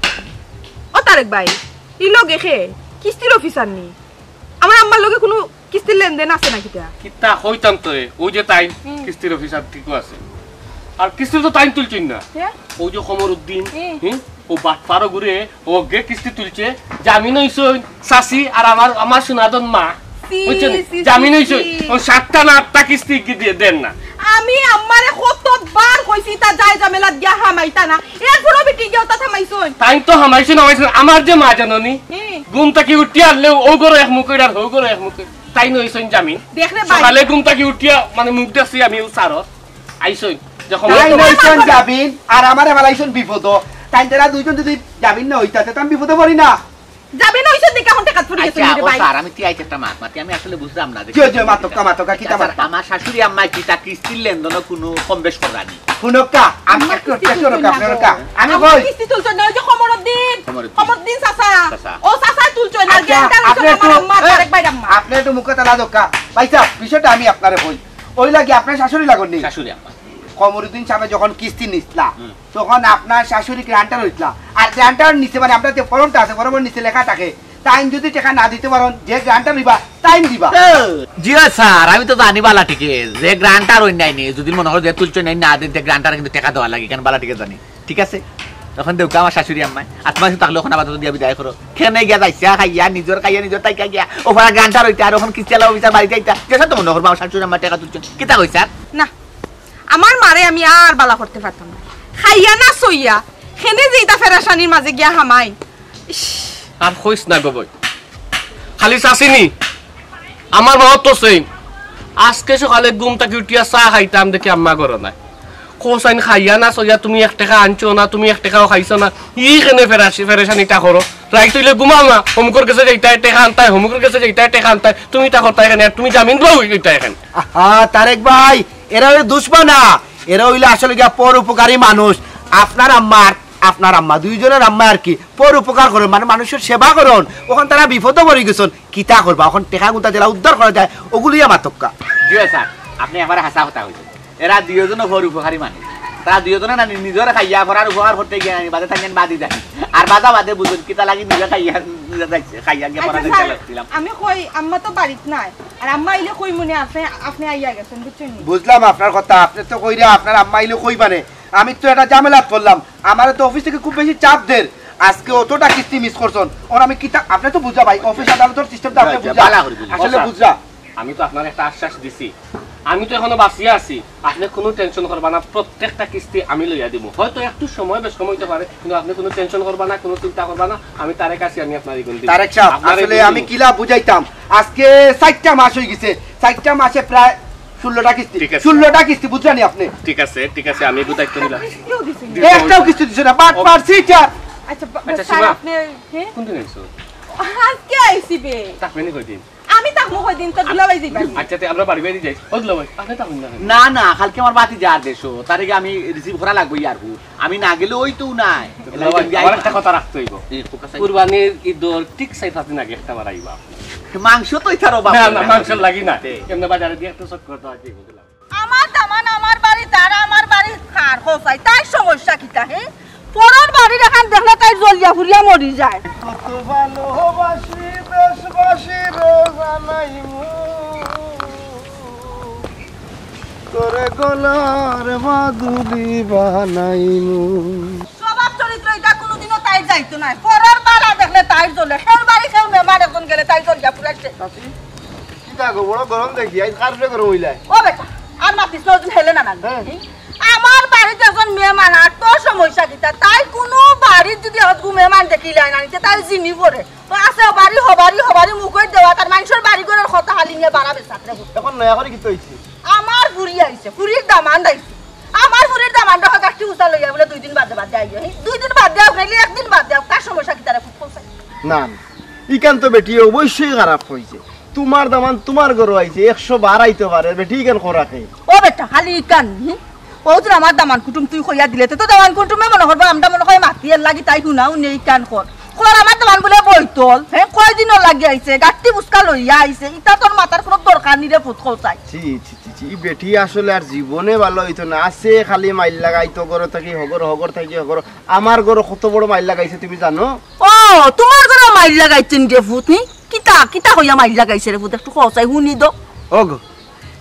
ও তারেক ভাই ই লগে খে কিস্তির অফিসার নি আমার আম্মার লগে কোনো কিস্তির লেনদেন আছে নাকি তা কিতা হইতাম তো ওই যে তাই কিস্তির অফিসার ঠিকও আছে আর কিস্তি তো টাইম তুলছেন না ওই যে কমরউদ্দিন ও বাটপাড়ো ঘুরে ও গে কিস্তি তুলছে জামিন হইছই চাচি আর আমার সোনাদন মা বুঝছেন জামিন হইছই ও 7টা না 8টা কিস্তি দিয়ে দেন না আমি আমারে কতবার কইছি তা যায় ঝামেলা দিয়া হামাইতা না এরপরও বিটি গিয়া তা থামাইছই তাই তো হামাইছেন আমার যে মা জাননি ঘুম থেকে উঠিয়া আনলেও ও গরো এক মুখ আর ও গরো এক মুখ তাই নইছই জামিন দেখরে ভাই সকালে ঘুম থেকে উঠিয়া মানে মুখ দেখছি আমি সারো আইছই যখন তাই নইছন যাবিন আর আমারে বালাইছন বিপদ তাই তারা দুইজন যদি যাবিন না হইতাতে তো আমি বিপদে পড়ি না যাবে না হইছে দেখা হতে কাজ পড়ে গেছে রে ভাই স্যার আমি তিয়াই একটা মাতি আমি আসলে বুঝলাম না কি হইছে মাতকা কিতা মাত আমার শাশুড়ি আম্মা কিতা কিস্তির লেনদেন কোনো কম বেশ করানি শুনকা আমি একটু আপনারকা আমি কই কিস্তি তুলছ না ওই যে কমরউদ্দিন চাচা ও চাচা তুলছ না আপনি একটু মুখে তালা দোকা ভাইসা বিষয়টা আমি আপনারে কই ওই লাগি আপনার শাশুড়ি লাগনি শাশুড়ি আম্মা কমরউদ্দিন সাহেব যখন কিস্তি নিছলা তখন আপনার শাশুড়ি গ্রান্টার হইতলা আর গ্রান্টার নিচে মানে আপনার যে ফর্মটা আছে ফর্মের নিচে লেখা থাকে টাইম যদি টাকা না দিতে পারেন যে গ্রান্টার দিবা টাইম দিবা জি স্যার আমি তো জানি বালা টিকে যে গ্রান্টার অন্যায় নেই যদি মনে হয় যে তুলছ নাই না দিতে গ্রান্টার কিন্তু টাকা দেওয়া লাগে কেন বালা টিকে জানি ঠিক আছে তখন দেউকা আমার শাশুড়ি আম্মাই আত্মা থাকলে ওখানে আবার দিয়া বিদায় করো খেনে গিয়া যাইছা খাইয়া নিজের খাইয়া নিজের তাইকা গিয়া ওখানে গ্রান্টার হইতে আর ওখানে কিস্তি আলা অফিসার বাড়িতে আইতা যেটা তো মনে করবো আমার শাশুড়ি আম্মা টাকা তুলছেন কিতা কই স্যার না আমার মারে আমি আর বালা করতে পারতাম না খাইয়া না সইয়া খেনে যেইটা ফেরাসানির মাঝে গিয়া হামাই আর কইস না গো বই খালি চাচিনি আমার মত তো সেই আজকে সকালে ঘুম থেকে উঠিয়া চা খাইতাম দেখি আম্মা করো নাই কোসাইন খাইয়া না সইয়া তুমি 1 টাকা আনছো না তুমি 1 টাকাও খাইছো না ই কেনে ফেরাসানিটা করো রাই তুইলে ঘুমাও না হোমকর কাছে যাইতা টাকা আনতাই হোমকর কাছে যাইতা টাকা আনতাই তুমি তা করতা এখানে তুমি জামিন দাও ওইটা এখানে তারেক ভাই এরা দুশ্মন না এরা হইলে আসলে গিয়া পর উপকারী মানুষ আপনার আম্মা দুইজনের আম্মা আর কি পর উপকার করেন মানে মানুষের সেবা করেন ওখান তারা বিপদে পড়ে গেছেন কিতা করবা এখন টেকা গুতা জেলা উদ্ধার করা যায় ওগুলি আমার তক্কা জি স্যার আপনি আমার হাসা কথা হইছে এরা দুইজনে পর উপকারী মানুষ তারা দুইজনে না নিজের খাইয়া করার উপকার করতে গিয়ে বাদে থাকেন বাদি যায় আর বাদা বাদে বুঝুন কিতা লাগি নিজে খাইয়া যাইছে খাইয়া গিয়ে পড়া দিলাম আমি কই আম্মা তো বাড়িত নাই আর আম্মা আইলে কই মনে আছে আপনি আইয়া গেছেন বুঝছেন বুঝলাম আপনার কথা আপনি তো কইরা আপনার আম্মা আইলে কই মানে আমি তো এটা ঝামেলাত পড়লাম আমার তো অফিস থেকে খুব বেশি চাপ দেন আজকে অতটা কিস্তি মিস করছেন ওর আমি কিতা আপনি তো বুঝা ভাই অফিস আদালতের সিস্টেমটা আপনি বুঝা আসলে বুঝা আমি তো আপনার একটা আশ্বাস দিছি আমি তো এখনো বাঁচিয়ে আছি আপনি কোনো টেনশন করবা না প্রত্যেকটা কিস্তি আমি লইয়া দিব হয়তো একটু সময় বেশ কম হইতে পারে কিন্তু আপনি কোনো টেনশন করবা না কোনো চিন্তা করবা না আমি তারেক আছি আমি আপনার ইগুন দিব তারেক সাহেব আসলে আমি কিলা বুঝাইতাম আজকে 4টা মাস হই গেছে 4টা মাসে প্রায় 16টা কিস্তি 16টা কিস্তি বুঝছানি আপনি ঠিক আছে আমি বুঝাইতে নিলাম একটাও কিস্তি দিছ না বাট পার সিটার আচ্ছা স্যার আপনি কোন দিন আইছো আজকে আইছিবে তাকবেনি কই দিন আমি তাকমু কই দিন তো দুলাভাই যাইবা আচ্ছা তে আমরা বাড়ি বাড়ি যাই ও দুলাভাই আপনি তাকবেন না না কালকে আমার বাতি যার দেশো তার আগে আমি রিসিভ করা লাগবে ইয়ার আমি না গেলে ওই তো নাই আমার একটা কথা রাখতে হইব কুরবানির ঈদর ঠিক 4-5 দিন আগে একটা বাড়াইবা মাংস তো ইতারো বাবা না মাংস লাগি না এমনি বাজারে দিয়ে একটা চট করতে হয় ঠিক বুঝলাম আমার দামান আমার বাড়ি তার আমার বাড়ি খার হোসাই তাই সমস্যা কিটা হে পরের বাড়ি দেখান দেখলে তাই জলিয়া ফুরিয়া মরি যায় কত ভালোবাসি দেশবাসী রোজানাইমু করে গলার মাদুলি বানাইমু স্বভাব চরিত্র এটা কোনোদিনও তাই যাইতো না পরের বাড়া দেখলে তাই জ্বলে হের বাড়ি কেউ মেহমান এখন গেলে তাই জলিয়া ফুরাইছে কিটা গো বড় গরম দেখি আজ কারণে গরম হইলাই ও বেটা আর মাতিস নজন হেলে না না আমার বাড়িতে এখন মেহমান আর তোর সমস্যা কিটা তাই কোনো বাড়ির যদি হতগু মেহমান দেখিলে না নিতে তাই জিনি পড়ে তো আছে হবারি মুখই দেওয়া তার মানুষের বাড়ি ঘরের কথা হালি নিয়ে বাড়াবে সাথে এখন নয়া করে কি হইছে আমার ফুরি আইছে ফুরির দামান আইছে আমার ফুরির দামানটা হয় কাটি উতা লইয়া বলে 2 দিন বাদে আইও 2 দিন বাদে আও নাইলে 1 দিন বাদে আও কার সমস্যা কিটা রে ফুলসাই না ইকান তো বেটি অবশ্যই খারাপ হইছে তোমার দামান তোমার ঘর আইছে 112 আইতে পারে বেটি কেন খরাকে ও বেটা খালি ইকান ও তুই আমার দামান কুটুম তুই কইয়া দিলে তো দামান কুটুমে মনে করবা আমরা মনে হয় মাতিয়ে লাগি তাই শুনাও নেই কান কর পোলার আমার দামান বলে বইতল হ্যাঁ কয়দিন লাগি আইছে গাট্টি বুসকা লইয়া আইছে ইটা তোর মাথার কোনো দরকার নি রে ফুট কোথায় ছি ছি ছি ছি বেটি আসলে আর জীবনে ভালো হইতো না আছে খালি মাইল লাগাইতো ঘরে থাকি হগর থাকি হগর আমার ঘরে কত বড় মাইল লাগাইছে তুমি জানো ও তোমার ঘরে মাইল লাগাইছেন রে ফুট নি কিতা কিতা হইয়া মাইল লাগাইছে রে ফুট একটু কোথায় শুনি দো ওগো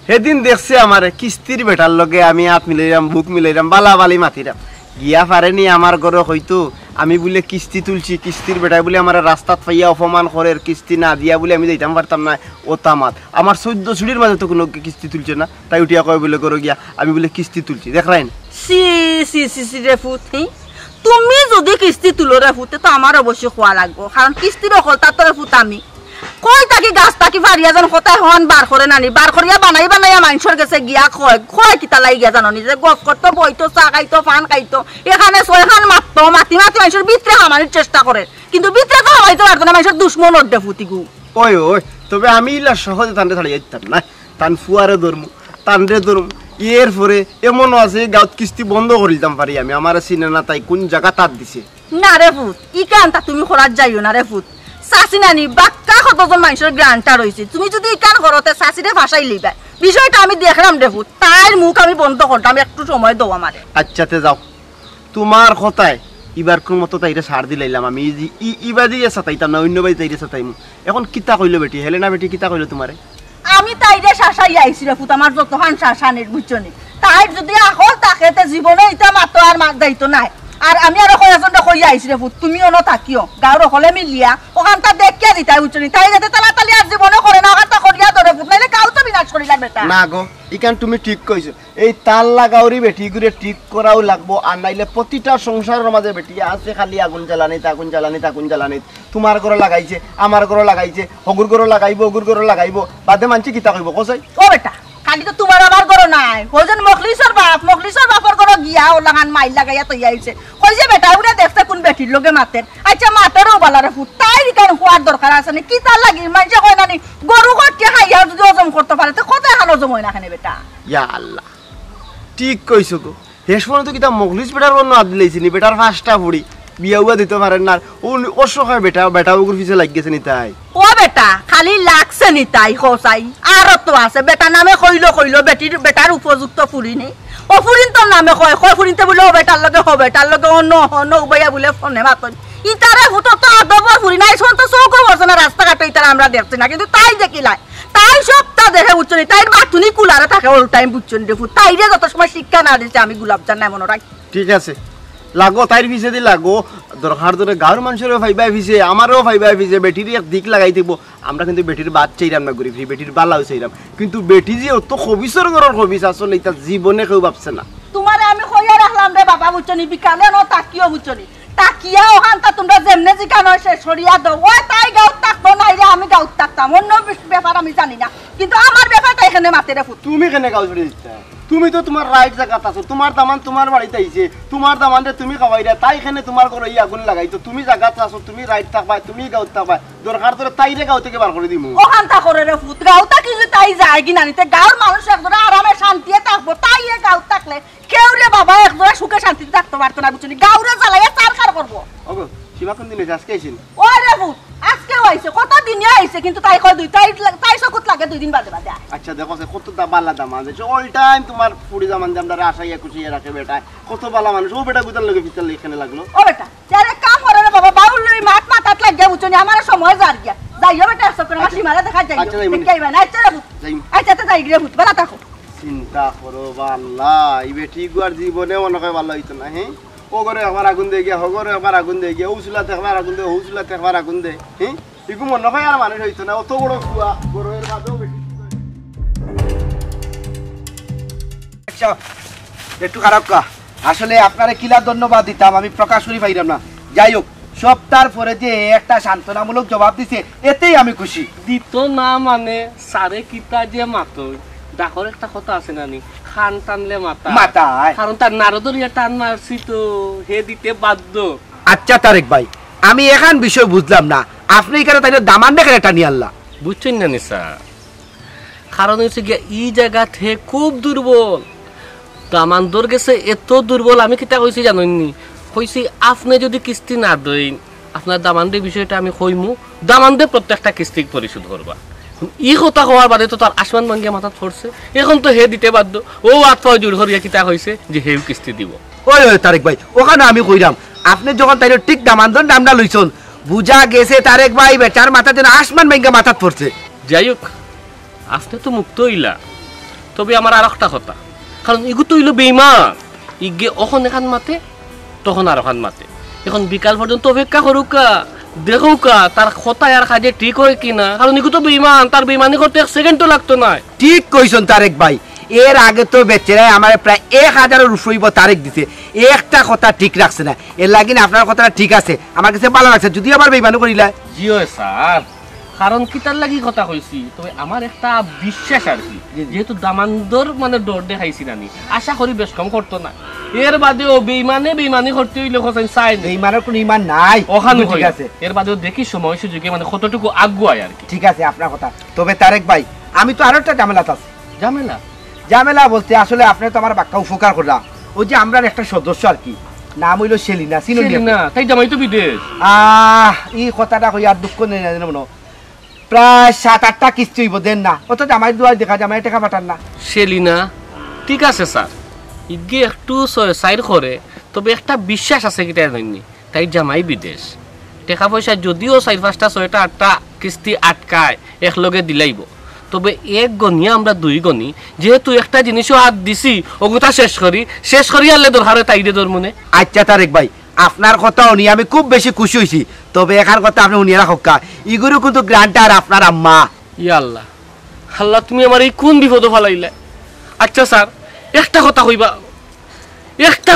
সেদিন দেখছে আমারে কিস্তির বেটার লগে আমি হাত মিলাইরাম বুক মিলাইরাম বালাবালি মাতিরাম গিয়া পারেনি আমার ঘরে হয়তো আমি বলে কিস্তি তুলছি কিস্তির বেটায় বলে আমার রাস্তাত পাইয়া অপমান করে কিস্তি না দিয়া বলে আমি যাইতাম পারতাম না ও তামাত আমার 14 ছুটির মাঝে তো কোনো কিস্তি তুলছে না তাই উঠিয়া কয় বলে করে গিয়া আমি বলে কিস্তি তুলছি দেখলেন সি সি সি সি রে ফুট তুমি যদি কিস্তি তুলো রে ফুটে তো আমার অবশ্যই খোয়া লাগবো কারণ কিস্তির অকলতা তোর ফুট আমি কই তাকি গাছ তাকি ফারিয়া যেন কোথায় হন বার করে নানি বার করিয়া বানাইয়া মানুষের কাছে গিয়া খয় কিতা লাগি গিয়া জানো যে গছ করতো বইতো চা খাইতো ফান খাইতো এখানে ছয়খান মারতো মাতি মানুষের ভিতরে হামানির চেষ্টা করে কিন্তু ভিতরে তো হামাইতে পারতো না মানুষের দুশ্মন অর্ধে ফুটিগু ওই ওই তবে আমি ইলা সহজে তান্ডে ছাড়িয়ে যেতাম না তান ফুয়ারে ধরমু তান্ডে ধরমু এর পরে এমনও আছে গাঁত কিস্তি বন্ধ করে দিতাম পারি আমি আমার চিনে না তাই কোন জায়গা তার দিছে না রে ফুট ই কানটা তুমি খোলার যাইও না রে ফুট চাষি নানি বাক্কা কতজন মানুষের গ্রান্টটা রয়েছে তুমি যদি ইকান ঘরতে চাষিরে ভাষাই লিবা বিষয়টা আমি দেখলাম রে ফুট তার মুখ আমি বন্ধ করতাম একটু সময় দাও আমারে আচ্ছাতে যাও তোমার কথায় এবার কোন মতো তাইরে ছাড় দিলাইলাম আমি ইবা দিয়ে সাতাইতাম না অন্য বাড়ি তাইরে সাতাইম এখন কিতা কইলো বেটি হেলেনা বেটি কিতা কইলো তোমারে আমি তাইরে শাসাই আইছি রে ফুট আমার যতখান শাসানির বুঝছনি তাই যদি আহল তাকে জীবনে এটা মাত্র আর মাত দায়িত্ব নাই আর আমি আরো কয়েকজনটা কইয়া আইছি রে ফুট তুমিও ন থাকিও গাঁর হলে মিলিয়া ওখানটা দেখিয়া দিতাই বুঝছনি তাই যাতে তাড়াতাড়ি আর জীবনে করে না ওখানটা করিয়া ধরে ফুট নাইলে গাঁও তো বিনাশ করিলা বেটা না গো ইকান তুমি ঠিক কইছো এই তাল লাগাওরি বেটি গুরে ঠিক করাও লাগবো আর নাইলে প্রতিটা সংসারের মাঝে বেটি আছে খালি আগুন জ্বালানি তাগুন জ্বালানি তাগুন জ্বালানি তোমার ঘরে লাগাইছে আমার ঘরে লাগাইছে হগুর ঘরে লাগাইবো হগুর ঘরে লাগাইবো বাদে মানছি কিতা কইব কসাই ও বেটা খালি তো তোমার আমার ঘর নাই ওজন মখলিসর বাপর ঘর গিয়া ও লাগান মাইল লাগাইয়া তৈয়া আইছে কই যে বেটা উড়ে দেখতে কোন বেটির লগে মাতের আচ্ছা মাতেরও বালারে ফুট তাই কারণ হওয়ার দরকার আছে না কি তার লাগি মানুষে কয় না গরু ঘরকে খাইয়া যদি হজম করতে পারে তো কোথায় হাল হজম হয় না খানে বেটা ইয়া আল্লাহ ঠিক কইছো গো শেষ পর্যন্ত কিতা মখলিস বেটার বন্য হাত দিলাইছি নি বেটার ফাঁসটা ফুড়ি বিয়াউয়া দিতে পারেন না ও অসহায় বেটা ওগুর পিছে লাগ গেছে নি তাই ও বেটা খালি লাগছে নি তাই খসাই আর তো আছে বেটা নামে কইলো বেটার উপযুক্ত ফুরি নেই ও ফুরিন তোর নামে কয় ফুরিনতে বলে ও বেটার লগে অন্য উবাইয়া বলে ফোনে মাতন ইতারে ফুটো তো আদবর ফুরি নাই শোন তো চৌকো বসে না রাস্তাঘাটে ইতারা আমরা দেখছি না কিন্তু তাই দেখিলাই তাই সপ্তাহ দেখে বুঝছনি তাই বাথুনি কুলারে থাকে অল টাইম বুঝছনি দেখু তাই রে যত সময় শিক্ষা না দিছে আমি গুলাব জান না মনে রাখি ঠিক আছে লাগো তাইর পিছে দি লাগো দরকার ধরে গাঁর মানুষেরও ফাইবা পিছে আমারও ফাইবা পিছে বেটির এক দিক লাগাই দিব আমরা কিন্তু বেটির বাদ চাইরাম না করি বেটির বালাও চাইরাম কিন্তু বেটি যে অত খবিসর ঘরের খবিস আসলে এটা জীবনে কেউ ভাবছে না তোমারে আমি কইয়া রাখলাম রে বাবা বুঝছনি বিকালে ন তাকিও বুঝছনি তাকিয়া ওখানটা তোমরা যেমনে জিকানো শেষ করিয়া দাও ওই তাই গাঁত থাকতো নাই রে আমি গাঁত থাকতাম অন্য ব্যাপার আমি জানি না কিন্তু আমার ব্যাপারটা এখানে মাতেরে ফুট তুমি কেন গাঁও ছড়িয়ে দিচ্ছ তুমি তো তোমার রাইট জায়গাত আছো তোমার দামান তোমার বাড়িতে আইছে তোমার দামানটা তুমি খাওয়াইরা তাই এখানে তোমার ঘরে আগুন লাগাইতো তুমি জায়গাত আছো তুমি রাইট থাকবা তুমি গাঁত থাকবা দরকার তোর তাইরে গাঁও থেকে বার করে দিমু ওখানটা করে রে ফুট গাঁওটা কি যে তাই যায় কি নানিতে গাঁর মানুষ একদম আরামে শান্তিতে থাকবো তাই এ গাঁত থাকলে কেউ রে বাবা একদম সুখে শান্তিতে থাকতে পারতো না বুঝছনি গাঁওরে জ্বালাইয়া চারখার করবো ওগো সীমা কোন দিন আজকে আইছেন ও রে ফুট আজকে আইছে কত দিনে আইছে কিন্তু তাই কয় তাই চকুত লাগে 2 দিন বাদে আচ্ছা দেখো কত বালা দাম আছে অল টাইম তোমার ফুড়ি জামান দিয়ে আমরা আশাইয়া খুশিয়া রাখে বেটা কত বালা মানুষ ও বেটা গুতার লগে পিছাল এখানে লাগলো ও বেটা যারে কাম করে রে বাবা বাউল লই মাথাত লাগিয়া বুঝছনি আমার সময় যার গিয়া যাইও বেটা সব করে মাসি মারা দেখা যাইও দেখাইবা না আচ্ছা রে ফুট আচ্ছা তো যাই গিয়ে ফুট বালা থাকো চিন্তা করো আল্লাহ এই বেটি গুয়ার জীবনে মনে হয় ভালো হইতো না হ্যাঁ ও ঘরে একবার আগুন দিয়ে গিয়া হগরে একবার আগুন দিয়ে গিয়া উসুলাতে একবার আগুন দে হুসুলাতে একবার আগুন দে হ্যাঁ এগুলো মনে হয় আর মানুষ হইতো না অত বড় কুয়া গরুয়ের বাদেও বেটি আচ্ছা একটু খারাপ কা আসলে আপনারে কিলা ধন্যবাদ দিতাম আমি প্রকাশ করি পাইলাম না যাই হোক সপ্তাহ পরে যে একটা সান্ত্বনামূলক জবাব দিছে এতেই আমি খুশি দিত না মানে সারে কিতা যে মাতই ডাকর একটা কথা আছে নানি খান টানলে মাথায় কারণ তার নারদরিয়া টান মারছি তো হে দিতে বাধ্য আচ্ছা তারেক ভাই আমি এখন বিষয় বুঝলাম না আপনি এখানে তাই দামান দেখে টানি আল্লাহ বুঝছেন না নিসা কারণ হচ্ছে গিয়া এই জায়গা থেকে খুব দুর্বল দামান দর গেছে এত দুর্বল আমি কিতা কইছি জানেননি কইছি আপনি যদি কিস্তি না দেন আপনার দামানদের বিষয়টা আমি কইমু, দামানদের প্রত্যেকটা কিস্তি পরিশোধ করবা। ই কথা হওয়ার বাদে তো তার আসমান ভাঙ্গিয়া মাথাত পড়ছে, এখন তো হে দিতে বাধ্য। ও আত্মা জোর করিয়া কিতা হয়েছে যে হেউ কিস্তি দিব। ওই ওই তারেক ভাই, ওখানে আমি কইরাম আপনি যখন তাই ঠিক দামানদন নামটা লইছন, বুঝা গেছে তারেক ভাই বেচার মাথা যেন আসমান ভাঙ্গা মাথাত পড়ছে। যাই হোক, আপনি তো মুক্ত হইলা, তবে আমার আর একটা কথা, কারণ ইগু তো হইল বেইমান। ইগে অখন এখান মাতে, তখন আর ওখান মাতে। এখন বিকাল পর্যন্ত অপেক্ষা করুকা, দেখুকা তার কথা আর কাজে ঠিক হয় কিনা, কারণ ইগু তো বেইমান, তার বেইমানি করতে 1 সেকেন্ডও লাগতো না। ঠিক কইছন তারেক ভাই, এর আগে তো বেচারাই আমার প্রায় 1000-এর রুফইব তারিখ দিছে, একটা কথা ঠিক রাখছে না। এর লাগিন আপনার কথাটা ঠিক আছে, আমার কাছে ভালো লাগছে। যদি আবার বেইমানি করিলা জিও স্যার, কারণ কি তার লাগি কথা কইছি, তবে আমার একটা বিশ্বাস আর কি, যেহেতু দামানদর মানে দৌড় দেখাইছি নানি, আশা করি বেশ কম করতো না। এর বাদেও বেইমানি করতে হইলে কোথায় চাই না, বেইমানের কোনো ইমান নাই ওখানে ঠিক আছে। এর বাদেও দেখি সময় সুযোগে মানে কতটুকু আগুয়ায় আর কি। ঠিক আছে আপনার কথা। তবে তারেক ভাই, আমি তো আরো একটা ঝামেলা আছে। ঝামেলা বলতে আসলে আপনি তো আমার বাক্কা উপকার করলাম। ওই যে আমরা একটা সদস্য আর কি, নাম হইল সেলিনা, না তাই জামাই তো বিদেশ। এই কথাটা কই আর দুঃখ নেই না মনে, প্রায় 7-8টা কিস্তি হইব দেন না, অত জামাই দুয়ার দেখা জামাই টাকা পাঠান না। সেলিনা ঠিক আছে স্যার, ইগে একটু সাইড করে, তবে একটা বিশ্বাস আছে কি তাই নইনি, তাই জামাই বিদেশ। টাকা পয়সা যদিও 4-5টা 6টা 8টা কিস্তি আটকায় একলগে দিলাইব, তবে 1 গনিয়া আমরা 2 গনি, যেহেতু একটা জিনিসও হাত দিছি ওগুতা শেষ করি আনলে দরকার তাই দে তোর মনে। আচ্ছা তারেক ভাই, আপনার কথা উনি আমি খুব বেশি খুশি হয়েছি। তবে এখান কথা আপনি উনি রাখা, ইগুরু কিন্তু গ্রান্টার আপনার আম্মা। ইয়া আল্লাহ, আল্লাহ তুমি আমার এই কোন বিপদ ফালাইলে। আচ্ছা স্যার, একটা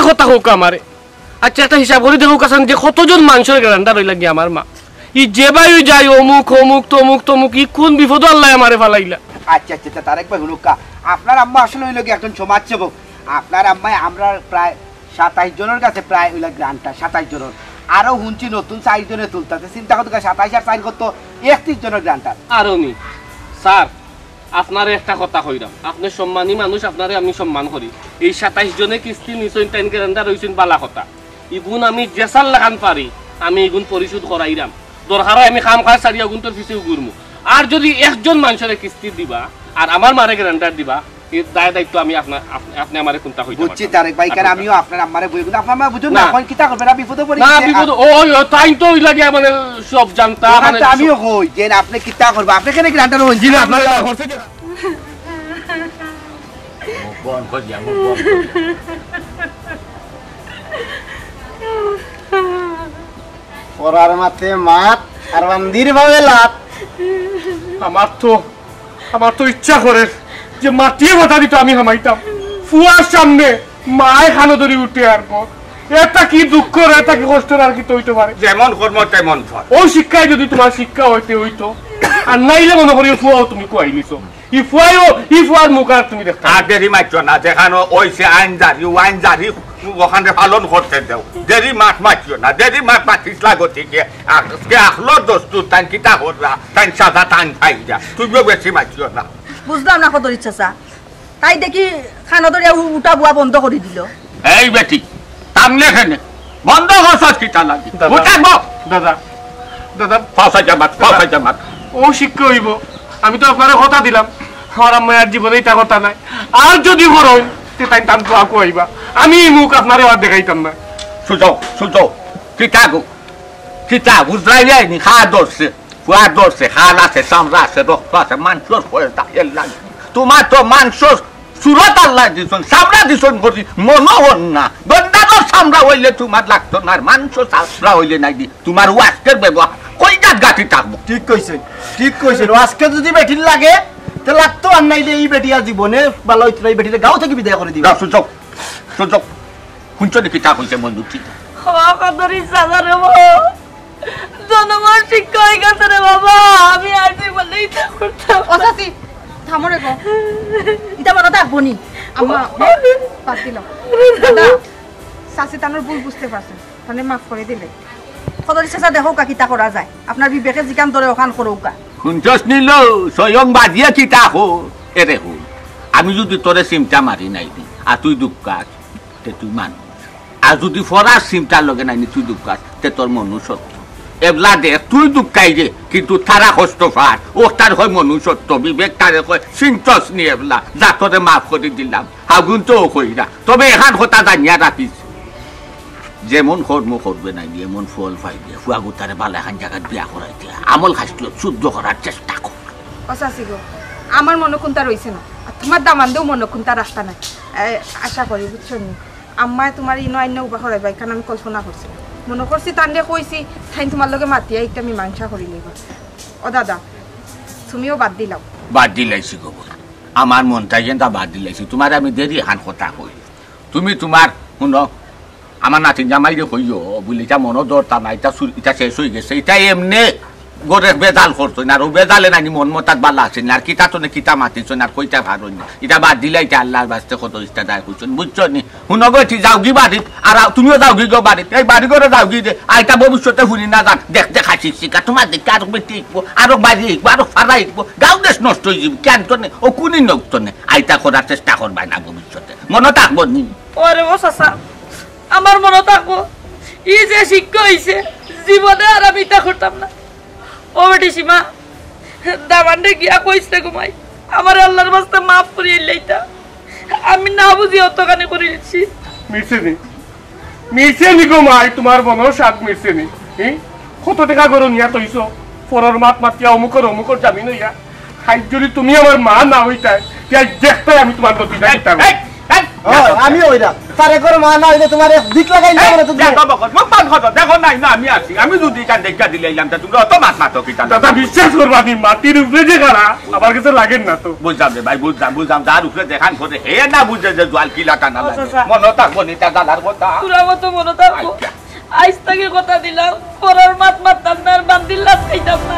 কথা হোক আমারে। আচ্ছা একটা হিসাব করে দেখো কাছেন যে কতজন মানুষের গ্রান্টার হইলা গিয়ে আমার মা, ই যে বাই যাই অমুক তমুক ই কোন বিপদ আল্লাহ আমারে ফালাইলা। আচ্ছা আচ্ছা তারেক ভাই হুনুকা, আপনার আম্মা আসলে হইল কি একজন সমাজসেবক। আপনার আম্মাই আমরা প্রায় 27 জনের কাছে প্রায় হইলা গ্রান্টার, 27 জনের। আরো হুঁচি নতুন 4 জনে তুলতে চিন্তা করতে 27 আর 4 কত 31 জনের গ্রান্টার। আর উনি স্যার, আপনারে একটা কথা কইরাম, আপনি সম্মানী মানুষ, আপনারে আমি সম্মান করি। এই 27 জনে কিস্তি নিছেন, 10 গ্রান্টার হইছেন বালা কথা। ইগুন আমি জেসাল লাগান পারি, আমি ইগুন পরিশোধ করাইরাম। দরকার হয় আমি কাম কাজ সারিয়া গুণ তোর পিছিয়ে ঘুরমু। আর যদি একজন মানুষের কিস্তি দিবা আর আমার মারে গ্রান্টার দিবা, এই দায়িত্ব আমি আপনি আমারে কোনটা হইতে বুঝছি তারেক ভাই, কারণ আমিও আপনার আম্মারে বই কিন্তু আপনার মা বুঝুন না কোন কিতা করবে না, বিপদে পড়ি না বিপদ ওই তাই তো ওই লাগে মানে সব জানতা মানে আমিও কই যে আপনি কিতা করবে, আপনি কেন গ্রান্টার হইন জি না আপনার বন কই দিয়া বন পরার মাতে মাত আর মন্দির ভাবে লাত। আমার তো ইচ্ছা করে যে মাটিয়ে কথা দিত আমি হামাইতাম ফুয়ার সামনে, মায় খানো ধরে উঠে আর এটা কি দুঃখ, এটা কি কষ্ট আর কি হইতে পারে। যেমন কর্ম তেমন ফল। ওই শিক্ষায় যদি তোমার শিক্ষা হইতে হইতো, আর নাইলে মনে করি ফুয়াও তুমি কুয়াই নিছো, ই ফুয়ার মুখ আর তুমি দেখতে আর দেরি মাইছ না, যেখানে ওইসে আইন জারি ওখানে পালন করতে দেও। দেরি মাঠ মাতিও না, দেরি মাঠ মাতিস লাগতিকে আজকে আখলো দোস্তু তাই কিতা করলা, তাই সাদা টান খাই যা, তুমিও বেশি মাতিও না। বুঝলাম না কত ইচ্ছা চা, তাই দেখি খানা ধরে উঠা বুয়া বন্ধ করে দিল। এই বেটি সামনে খেনে বন্ধ হসাস কিতা লাগি উঠাবো। দাদা পাওসা জামাত ও শিক্ষা হইব। আমি তো আপনার কথা দিলাম, আমার আম্মার জীবনে এটা কথা নাই। আর যদি করই তাই টান তো আকু হইবা, আমি মুখ আপনারে আর দেখাইতাম না। সুজো কিতা বুঝলাই যায়নি, খাওয়া ধরছে খাল আছে, চামড়া আছে, রক্ত আছে, মাংসর হয়ে থাকে লাগে। তোমার তো মাংস সুরত আল্লাহ দিছন, চামড়া দিছন করি মনো হন না। গন্ডানোর চামড়া হইলে তোমার লাগতো না, মাংস চামড়া হইলে নাই দি তোমার ওয়াস্কের ব্যবহার কইটা গাঁটি থাকবো। ঠিক কইছেন আজকে যদি বেটির লাগে তো লাগতো, আর নাইলে এই বেটি আর জীবনে ভালো হইতো না, এই বেটির গাঁও থেকে বিদায় করে দিবা। সুযোগ শুনছো কিতা কইছে মন দুঃখী জনগণ শিক্ষা হয়ে গেছে রে বাবা, আমি আর জীবনে থামো রে গো, এটা মনে থাকবো নি আম্মা, বাদ দিলাম। দাদা চাচি তানোর ভুল বুঝতে পারছেন, মানে মাফ করে দিলে। সদরি চাচা দেখো কা কিতা করা যায়, আপনার বিবেকে জিকান ধরে ওখান করো কা। শুনছস নিল স্বয়ং বাজিয়ে কিতা হো এরে হো। আমি যদি তোরে সিমটা মারি নাই দি আর তুই দুঃখাস তে তুই মানুষ, আর যদি ফরাস সিমটার লগে নাই তুই দুঃখাস তে তোর মনু সত্য। এবলা দে তুই দুঃখাই রে কিন্তু তারা কষ্ট পার ও তার হয় মনুষ্যত্ব বিবেক তারে কয় চিন্তস নি এবলা যা তোরে মাফ করে দিলাম হাগুন তো কই না তবে এখান কথা জানিয়া রাখিস যেমন কর্ম করবে না এমন ফল পাইবে ফুয়াগু তারে ভালো এখান জায়গায় বিয়া করাইতে আমল খাসলো শুদ্ধ করার চেষ্টা কর অসাসি গো আমার মনে কোনটা রয়েছে না আর তোমার দামানদেও মনে কোনটা রাস্তা নাই আশা করি বুঝছো নি আম্মায় তোমার ইনো আইন উবা করাইবা এখানে আমি কল্পনা করছি মনে করছি তান্ডে কইছি তাই তোমার লগে মাতিয়া একটা মীমাংসা করি লইব ও দাদা তুমিও বাদ দিলাইছি গো আমার মনটা যেন বাদ দিলাইছি তোমার আমি দেরি হান কথা কই তুমি তোমার শুনো আমার নাতি জামাই রে কইও বলি যা মনো দরতা না এটা শেষ হয়ে গেছে এটা এমনি গোরে বেদাল করতো না আর বেদালে নানি মন মতাত বালা আছে না আর কিতা তো না কিতা মাতিছ না আর কইটা ভালো না এটা বাদ দিলাই এটা আল্লাহর বাস্তে কত ইচ্ছা দায় করছেন বুঝছো নি শুনো গো ঠিক যাও গি বাড়িত আর তুমিও যাও গি গো বাড়িত এই বাড়ি করে যাও গি আইটা ভবিষ্যতে শুনি না যান দেখতে খাচ্ছি শিকা তোমার দেখে আরো বেটি ইকবো আরো বাড়ি ইকবো আরো ফারা ইকবো গাও দেশ নষ্ট হয়ে যাবে কেন তো নে ও কুনি নষ্ট নে আইটা করার চেষ্টা করবাই না ভবিষ্যতে মনে থাকবো নি ওরে ও চাচা আমার মনে থাকবো ই যে শিক্ষা হয়েছে জীবনে আর আমি তা করতাম না ও বেটি সীমা দামান্ডে গিয়া কইছে ঘুমাই আমার আল্লাহর বাস্তে মাফ করিয়ে লইতা আমি না বুঝি অতখানি করে দিচ্ছি মিরছেনি গো মাই তোমার মনও সাত মিরছেনি কত টাকা করো নিয়া তৈছো পরের মাত মাতিয়া অমুকর জামিন হইয়া খাই যদি তুমি আমার মা না হইতাই দেখতে আমি তোমার নদীটা দিতাম আমি ওইরা তারে করে মা না হইলে তোমার দিক লাগাই না তো দেখো নাই না আমি আছি আমি যদি কান দেখা দিলাম তা তুমি অত মাছ মাতো কি দাদা বিশ্বাস করবা আমি মাটির উপরে যে গাড়া আমার কাছে লাগেন না তো বুঝলাম রে ভাই বুঝলাম যার উপরে দেখান করে হে না বুঝে যে জল কিলা টানা লাগে মনে থাকবো নি তা দাদার কথা তোরা মতো মনে থাকবো আজ থেকে কথা দিলাম পরের মাত মারতাম না আর বান্দিল্লাস খাইতাম না